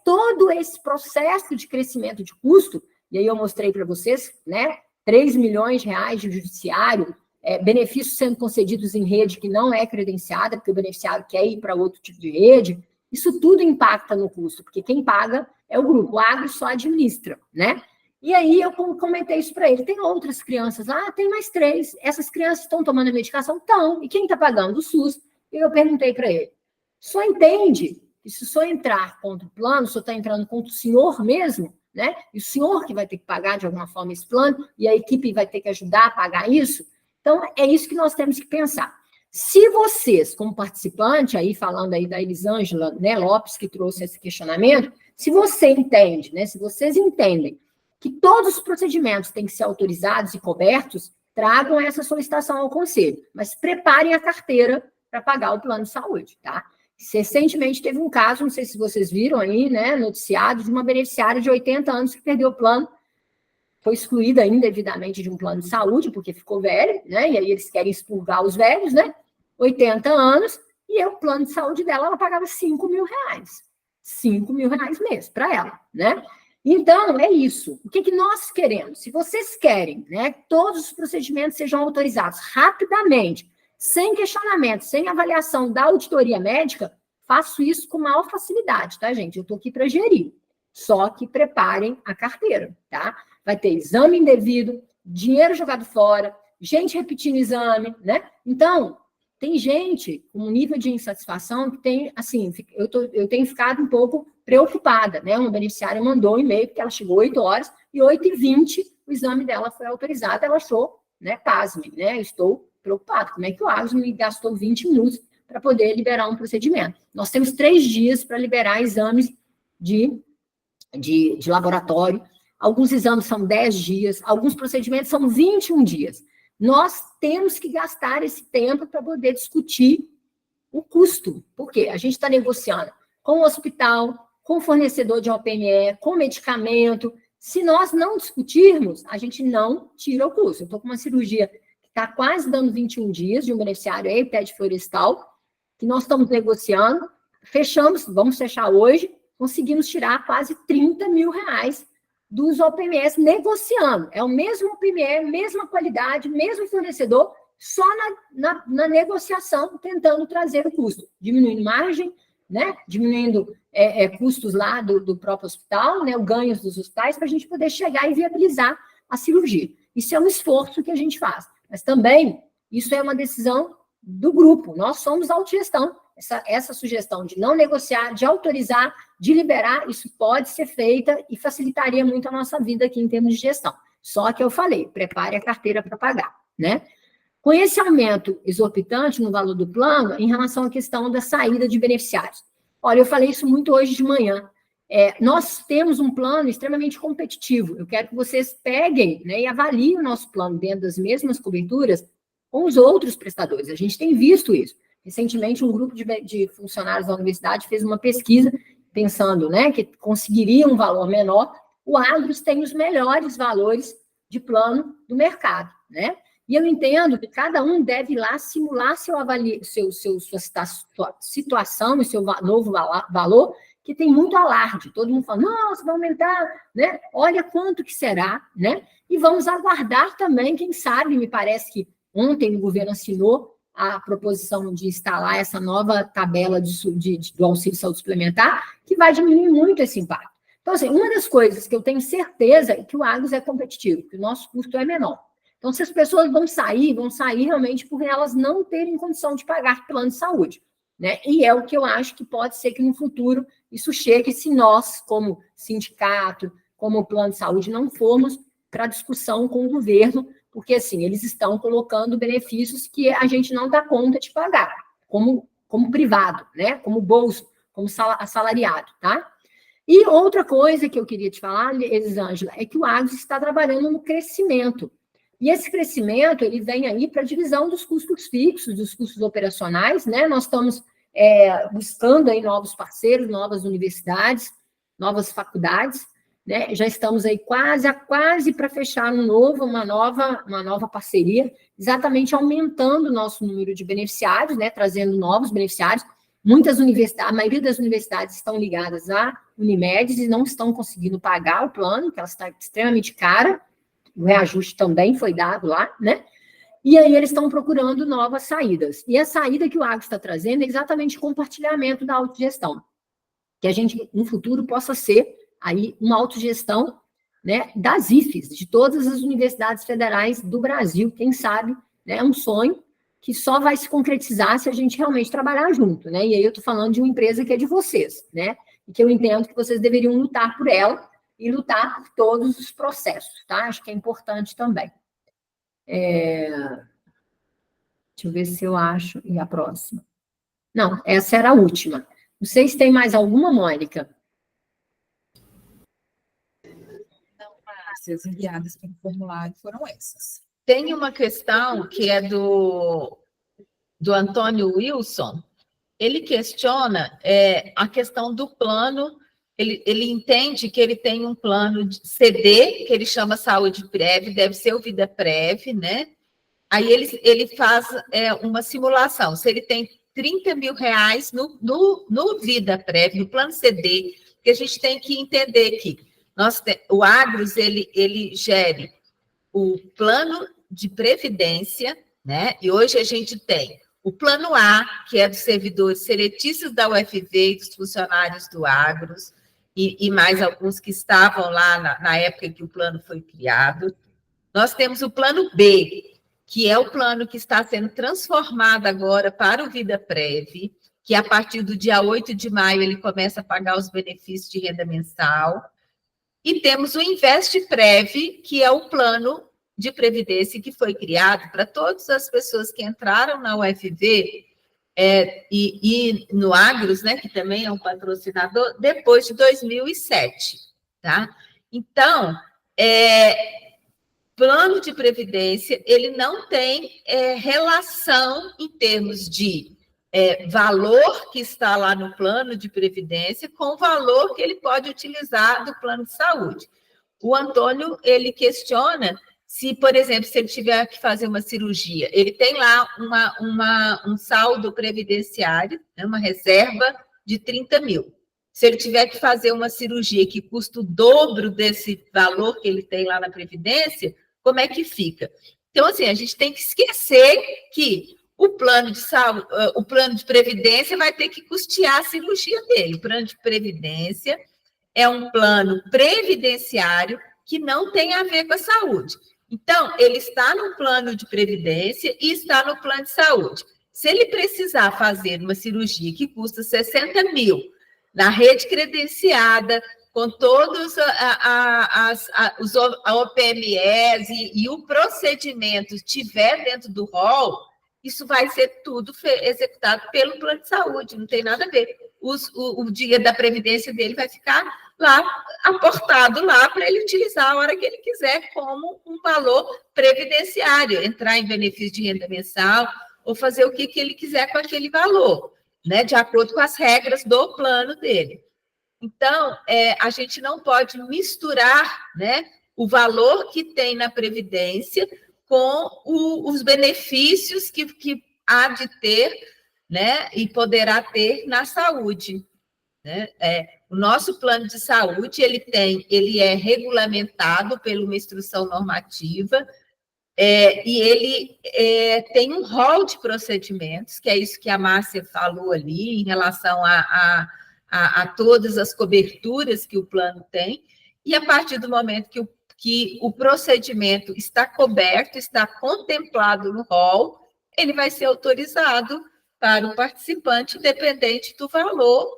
todo esse processo de crescimento de custo, e aí eu mostrei para vocês, né? 3 milhões de reais de judiciário, benefícios sendo concedidos em rede que não é credenciada, porque o beneficiário quer ir para outro tipo de rede, isso tudo impacta no custo, porque quem paga é o grupo, o agro só administra, né? E aí eu comentei isso para ele, tem outras crianças, tem mais 3, essas crianças estão tomando a medicação? Estão, e quem está pagando? O SUS. E eu perguntei para ele, só entende que se o senhor entrar contra o plano, o senhor está entrando contra o senhor mesmo, né? E o senhor que vai ter que pagar de alguma forma esse plano, e a equipe vai ter que ajudar a pagar isso? Então, é isso que nós temos que pensar. Se vocês, como participante, aí falando aí da Elisângela, né, Lopes, que trouxe esse questionamento, se você entende, né, se vocês entendem que todos os procedimentos têm que ser autorizados e cobertos, tragam essa solicitação ao conselho, mas preparem a carteira para pagar o plano de saúde, tá? Recentemente teve um caso, não sei se vocês viram aí, né, noticiado, de uma beneficiária de 80 anos que perdeu o plano, foi excluída indevidamente de um plano de saúde, porque ficou velho, né? E aí eles querem expurgar os velhos, né? 80 anos, e o plano de saúde dela, ela pagava 5 mil reais. 5 mil reais mês para ela, né? Então, é isso. O que nós queremos? Se vocês querem, né, que todos os procedimentos sejam autorizados rapidamente, sem questionamento, sem avaliação da auditoria médica, faço isso com maior facilidade, tá, gente? Eu estou aqui para gerir. Só que preparem a carteira, tá? Vai ter exame indevido, dinheiro jogado fora, gente repetindo exame, né? Então, tem gente com um nível de insatisfação que tem, assim, eu tenho ficado um pouco preocupada, né? Uma beneficiária mandou um e-mail, porque ela chegou 8 horas, e 8h20 o exame dela foi autorizado, ela achou, né, pasme, né? Eu estou preocupada, como é que o Agos me gastou 20 minutos para poder liberar um procedimento? Nós temos 3 dias para liberar exames de laboratório, alguns exames são 10 dias, alguns procedimentos são 21 dias. Nós temos que gastar esse tempo para poder discutir o custo, porque a gente está negociando com o hospital, com o fornecedor de OPME, com medicamento. Se nós não discutirmos, a gente não tira o custo. Eu estou com uma cirurgia que está quase dando 21 dias de um beneficiário EPED florestal, que nós estamos negociando, fechamos, vamos fechar hoje, conseguimos tirar quase 30 mil reais dos OPMS negociando. É o mesmo OPME, mesma qualidade, mesmo fornecedor, só na negociação, tentando trazer o custo, diminuindo margem, né? Diminuindo custos lá do próprio hospital, né? O ganhos dos hospitais, para a gente poder chegar e viabilizar a cirurgia. Isso é um esforço que a gente faz. Mas também, isso é uma decisão do grupo. Nós somos autogestão. Essa sugestão de não negociar, de autorizar, de liberar, isso pode ser feita e facilitaria muito a nossa vida aqui em termos de gestão. Só que eu falei, prepare a carteira para pagar, né? Com esse aumento exorbitante no valor do plano, em relação à questão da saída de beneficiários. Olha, eu falei isso muito hoje de manhã. Nós temos um plano extremamente competitivo. Eu quero que vocês peguem, né, e avaliem o nosso plano dentro das mesmas coberturas com os outros prestadores. A gente tem visto isso. Recentemente, um grupo de funcionários da universidade fez uma pesquisa pensando, né, que conseguiria um valor menor. O Agros tem os melhores valores de plano do mercado, né? E eu entendo que cada um deve ir lá simular sua situação e seu novo valor, que tem muito alarde. Todo mundo fala, nossa, vai aumentar, né? Olha quanto que será, né? E vamos aguardar também, quem sabe, me parece que ontem o governo assinou a proposição de instalar essa nova tabela do auxílio saúde suplementar, que vai diminuir muito esse impacto. Então, assim, uma das coisas que eu tenho certeza é que o Agros é competitivo, que o nosso custo é menor. Então, se as pessoas vão sair realmente por elas não terem condição de pagar plano de saúde, né? E é o que eu acho que pode ser que no futuro isso chegue se nós, como sindicato, como plano de saúde, não formos para discussão com o governo, porque, assim, eles estão colocando benefícios que a gente não dá conta de pagar, como privado, né? Como bolso, como assalariado, tá? E outra coisa que eu queria te falar, Elisângela, é que o Agros está trabalhando no crescimento. E esse crescimento, ele vem aí para a divisão dos custos fixos, dos custos operacionais, né? Nós estamos buscando aí novos parceiros, novas universidades, novas faculdades, né? Já estamos aí quase para fechar uma nova parceria, exatamente aumentando o nosso número de beneficiários, né? Trazendo novos beneficiários. Muitas universidades, a maioria das universidades estão ligadas à Unimed e não estão conseguindo pagar o plano, que ela está extremamente cara, o reajuste também foi dado lá, né? E aí eles estão procurando novas saídas. E a saída que o Agros está trazendo é exatamente o compartilhamento da autogestão, que a gente, no futuro, possa ser aí uma autogestão, né, das IFES, de todas as universidades federais do Brasil, quem sabe, né, é um sonho que só vai se concretizar se a gente realmente trabalhar junto, né? E aí eu estou falando de uma empresa que é de vocês, né? E que eu entendo que vocês deveriam lutar por ela e lutar por todos os processos, tá? Acho que é importante também. Deixa eu ver se eu acho. E a próxima? Não, essa era a última. Não sei se tem mais alguma, Mônica. Não, as enviadas pelo formulário foram essas. Tem uma questão que é do Antônio Wilson. Ele questiona a questão do plano. Ele entende que ele tem um plano de CD, que ele chama Saúde Prev, deve ser o Vida Prev, né? Aí ele faz uma simulação. Se ele tem 30 mil reais no Vida Prev, no plano CD, que a gente tem que entender que o Agros, ele gere o plano de previdência, né? E hoje a gente tem o plano A, que é dos servidores seletistas da UFV e dos funcionários do Agros, e mais alguns que estavam lá na época que o plano foi criado. Nós temos o plano B, que é o plano que está sendo transformado agora para o Vida Prev, que a partir do dia 8 de maio ele começa a pagar os benefícios de renda mensal. E temos o Invest Prev, que é o plano de previdência que foi criado para todas as pessoas que entraram na UFV e no Agros, né, que também é um patrocinador, depois de 2007, tá? Então, plano de previdência, ele não tem relação em termos de valor que está lá no plano de previdência com o valor que ele pode utilizar do plano de saúde. O Antônio, ele questiona se, por exemplo, se ele tiver que fazer uma cirurgia, ele tem lá um saldo previdenciário, né, uma reserva de 30 mil. Se ele tiver que fazer uma cirurgia que custa o dobro desse valor que ele tem lá na Previdência, como é que fica? Então, assim, a gente tem que esquecer que o plano de previdência vai ter que custear a cirurgia dele. O plano de previdência é um plano previdenciário que não tem a ver com a saúde. Então, ele está no plano de previdência e está no plano de saúde. Se ele precisar fazer uma cirurgia que custa 60 mil na rede credenciada, com todos a OPMEs e o procedimento estiver dentro do rol, isso vai ser tudo executado pelo plano de saúde, não tem nada a ver. O dia da previdência dele vai ficar lá, aportado lá, para ele utilizar a hora que ele quiser como um valor previdenciário, entrar em benefício de renda mensal ou fazer o que ele quiser com aquele valor, né, de acordo com as regras do plano dele. Então, a gente não pode misturar, né, o valor que tem na Previdência com os benefícios que há de ter, né, e poderá ter na saúde. Né? O nosso plano de saúde, ele é regulamentado por uma instrução normativa, e ele tem um rol de procedimentos, que é isso que a Márcia falou ali, em relação a todas as coberturas que o plano tem, e a partir do momento que o procedimento está coberto, está contemplado no rol, ele vai ser autorizado para o participante, independente do valor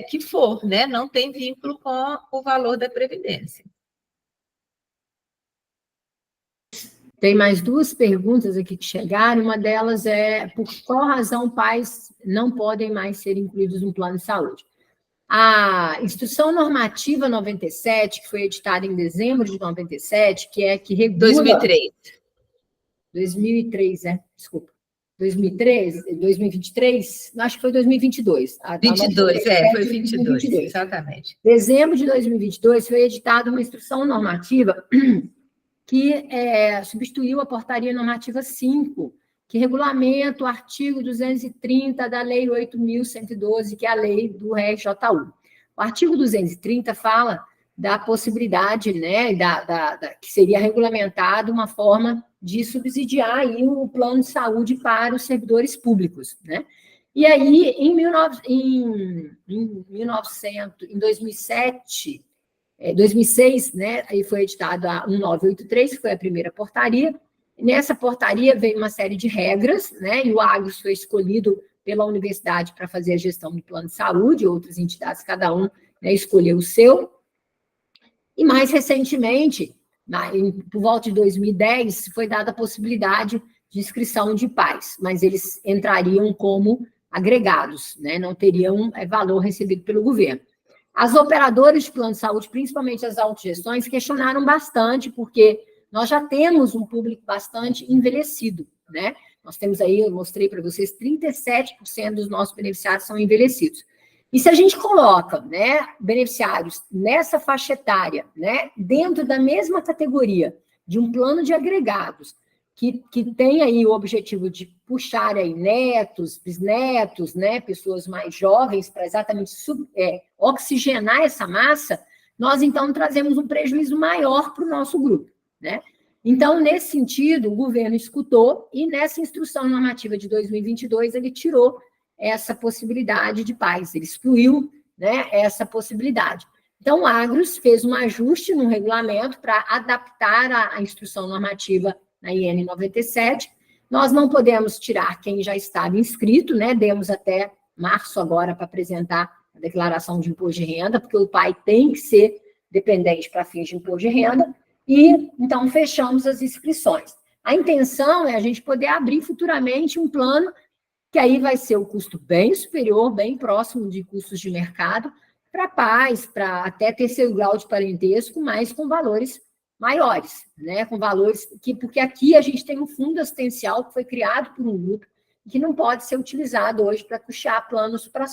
que for, né? Não tem vínculo com o valor da Previdência. Tem mais duas perguntas aqui que chegaram. Uma delas é: por qual razão pais não podem mais ser incluídos no plano de saúde? A Instrução Normativa 97, que foi editada em dezembro de 97, que regula... 2003. 2003, desculpa. 2013, 2023, acho que foi 2022. 22, foi 22, exatamente. Dezembro de 2022 foi editada uma instrução normativa que substituiu a portaria normativa 5, que regulamenta o artigo 230 da Lei 8.112, que é a lei do RJU. O artigo 230 fala da possibilidade, né, que seria regulamentada uma forma de subsidiar aí o plano de saúde para os servidores públicos, né? E aí, em 2007, 2006, né, aí foi editada a 1983, que foi a primeira portaria. Nessa portaria veio uma série de regras, né, e o Agros foi escolhido pela universidade para fazer a gestão do plano de saúde, outras entidades, cada um, né, escolheu o seu. E mais recentemente, por volta de 2010, foi dada a possibilidade de inscrição de pais, mas eles entrariam como agregados, né, não teriam valor recebido pelo governo. As operadoras de plano de saúde, principalmente as autogestões, questionaram bastante, porque nós já temos um público bastante envelhecido, né? Nós temos aí, eu mostrei para vocês, 37% dos nossos beneficiários são envelhecidos. E se a gente coloca, né, beneficiários nessa faixa etária, né, dentro da mesma categoria de um plano de agregados, que tem aí o objetivo de puxar aí netos, bisnetos, né, pessoas mais jovens, para exatamente oxigenar essa massa, nós, então, trazemos um prejuízo maior para o nosso grupo, né? Então, nesse sentido, o governo escutou e, nessa instrução normativa de 2022, ele tirou essa possibilidade de pais, ele excluiu, né, essa possibilidade. Então, o Agros fez um ajuste no regulamento para adaptar a instrução normativa na IN 97. Nós não podemos tirar quem já estava inscrito, né? Demos até março agora para apresentar a declaração de imposto de renda, porque o pai tem que ser dependente para fins de imposto de renda, e então fechamos as inscrições. A intenção é a gente poder abrir futuramente um plano que aí vai ser o custo bem superior, bem próximo de custos de mercado, para pais, para até terceiro grau de parentesco, mas com valores maiores, né? Com valores porque aqui a gente tem um fundo assistencial que foi criado por um grupo que não pode ser utilizado hoje para custear planos para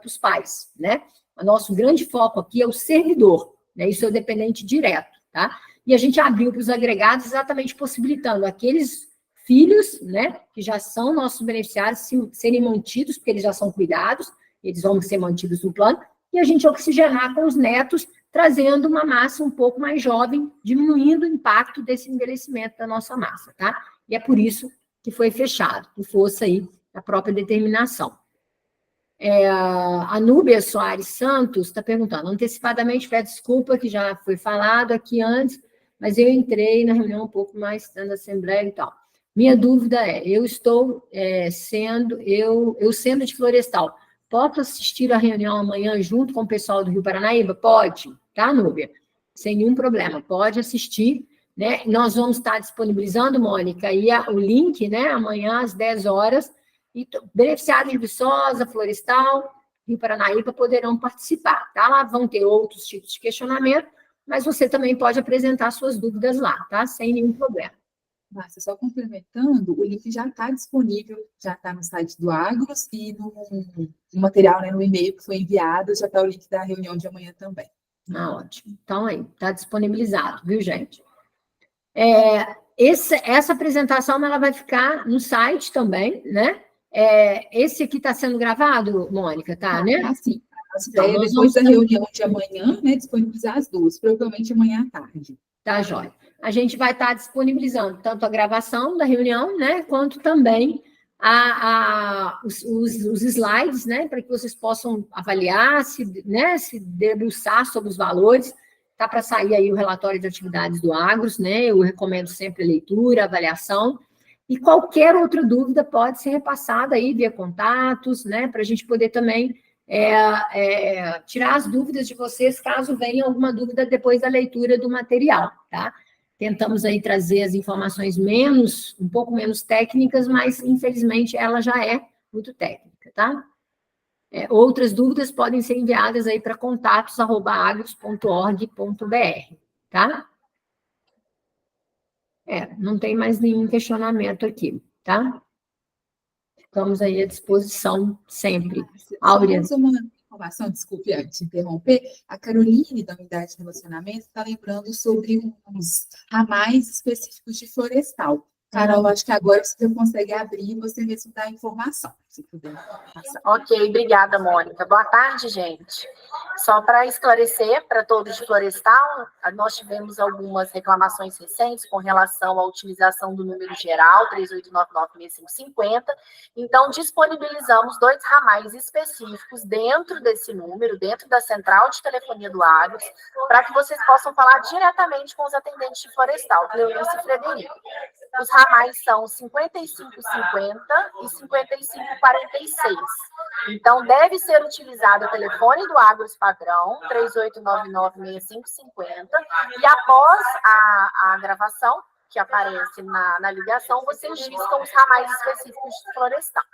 os pais, né? O nosso grande foco aqui é o servidor, né? Isso é o dependente direto, tá? E a gente abriu para os agregados exatamente possibilitando aqueles filhos, né, que já são nossos beneficiários, serem mantidos, porque eles já são cuidados, eles vão ser mantidos no plano, e a gente oxigenar com os netos, trazendo uma massa um pouco mais jovem, diminuindo o impacto desse envelhecimento da nossa massa, tá? E é por isso que foi fechado, por força aí da própria determinação. A Núbia Soares Santos está perguntando, antecipadamente, peço desculpa, que já foi falado aqui antes, mas eu entrei na reunião um pouco mais na Assembleia e tal. Minha dúvida é, eu sendo de Florestal, posso assistir a reunião amanhã junto com o pessoal do Rio Paranaíba? Pode, tá, Núbia? Sem nenhum problema, pode assistir, né? Nós vamos estar disponibilizando, Mônica, aí o link, né, amanhã às 10 horas, e beneficiários de Viçosa, Florestal, Rio Paranaíba poderão participar, tá? Lá vão ter outros tipos de questionamento, mas você também pode apresentar suas dúvidas lá, tá? Sem nenhum problema. Márcia, só complementando, o link já está disponível, já está no site do Agros e no material, né, no e-mail que foi enviado, já está o link da reunião de amanhã também. Ótimo. Então, aí, está disponibilizado, viu, gente? Essa apresentação, ela vai ficar no site também, né? Esse aqui está sendo gravado, Mônica, tá, né? Sim. Então, depois da reunião de amanhã, né, disponibilizar as duas, provavelmente amanhã à tarde. Tá, jóia. A gente vai estar disponibilizando tanto a gravação da reunião, né, quanto também os slides, né, para que vocês possam avaliar, se debruçar sobre os valores. Tá para sair aí o relatório de atividades do Agros, né? Eu recomendo sempre a leitura, avaliação. E qualquer outra dúvida pode ser repassada aí via contatos, né, para a gente poder também tirar as dúvidas de vocês, caso venha alguma dúvida depois da leitura do material, tá? Tentamos aí trazer as informações um pouco menos técnicas, mas, infelizmente, ela já é muito técnica, tá? Outras dúvidas podem ser enviadas aí para contatos@agros.org.br, tá? Não tem mais nenhum questionamento aqui, tá? Estamos aí à disposição sempre. Áurea. Uma informação, desculpe te interromper. A Caroline, da Unidade de Relacionamento, está lembrando sobre uns ramais específicos de florestal. Carol, acho que agora você consegue abrir e você mesmo dá a informação, se puder passar. Ok, obrigada, Mônica. Boa tarde, gente. Só para esclarecer para todos de florestal, nós tivemos algumas reclamações recentes com relação à utilização do número geral 38996550. Então, disponibilizamos 2 ramais específicos dentro desse número, dentro da central de telefonia do Agros, para que vocês possam falar diretamente com os atendentes de florestal, Cleonice e Frederico. Os ramais são 5550 e 5546. Então, deve ser utilizado o telefone do Agros padrão, 38996550, e após a gravação, que aparece na ligação, vocês discam os ramais específicos de florestal.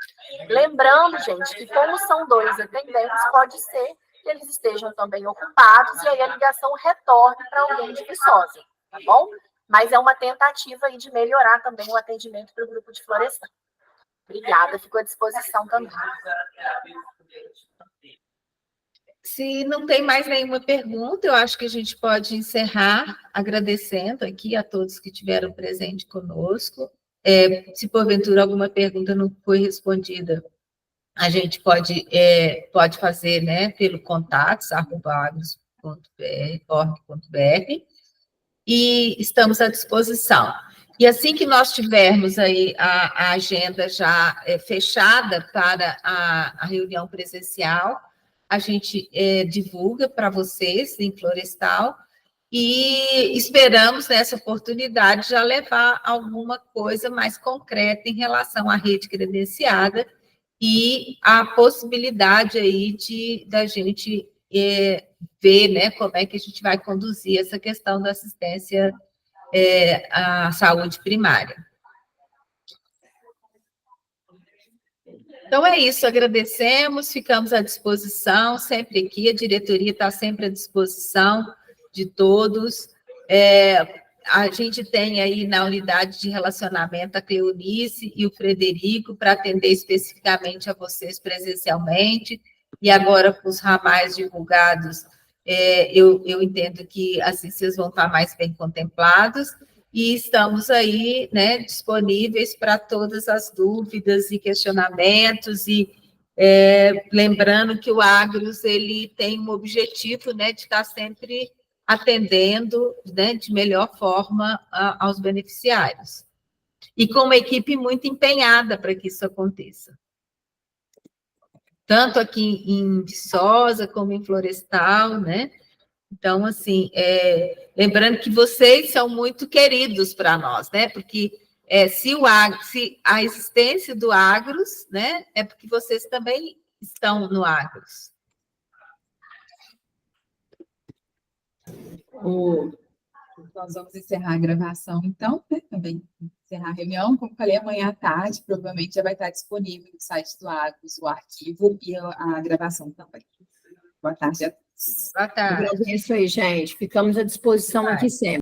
Lembrando, gente, que como são 2 atendentes, pode ser que eles estejam também ocupados, e aí a ligação retorne para alguém de Viçosa, tá bom? Mas é uma tentativa aí de melhorar também o atendimento para o grupo de florestal. Obrigada, fico à disposição também. Se não tem mais nenhuma pergunta, eu acho que a gente pode encerrar agradecendo aqui a todos que estiveram presentes conosco. Se porventura alguma pergunta não foi respondida, a gente pode fazer, né, pelo contatos@agros.org.br, e estamos à disposição. E assim que nós tivermos aí a agenda já fechada para a reunião presencial, a gente divulga para vocês em Florestal, e esperamos, nessa oportunidade, já levar alguma coisa mais concreta em relação à rede credenciada e a possibilidade aí da gente ver, né, como é que a gente vai conduzir essa questão da assistência à saúde primária. Então, é isso, agradecemos, ficamos à disposição, sempre aqui, a diretoria está sempre à disposição de todos. A gente tem aí na unidade de relacionamento a Cleonice e o Frederico para atender especificamente a vocês presencialmente, e agora com os ramais divulgados, eu entendo que assim vocês vão estar mais bem contemplados, e estamos aí, né, disponíveis para todas as dúvidas e questionamentos, e lembrando que o Agros ele tem um objetivo, né, de estar sempre atendendo, né, de melhor forma aos beneficiários. E com uma equipe muito empenhada para que isso aconteça. Tanto aqui em Viçosa como em Florestal, né? Então, assim, lembrando que vocês são muito queridos para nós, né? Porque se a existência do Agros, né, é porque vocês também estão no Agros. Nós vamos encerrar a gravação, então, né? Também encerrar a reunião. Como falei, amanhã à tarde, provavelmente já vai estar disponível no site do Agros, o arquivo e a gravação também. Boa tarde a todos. Boa tarde. Agradeço aí, gente. Ficamos à disposição aqui sempre.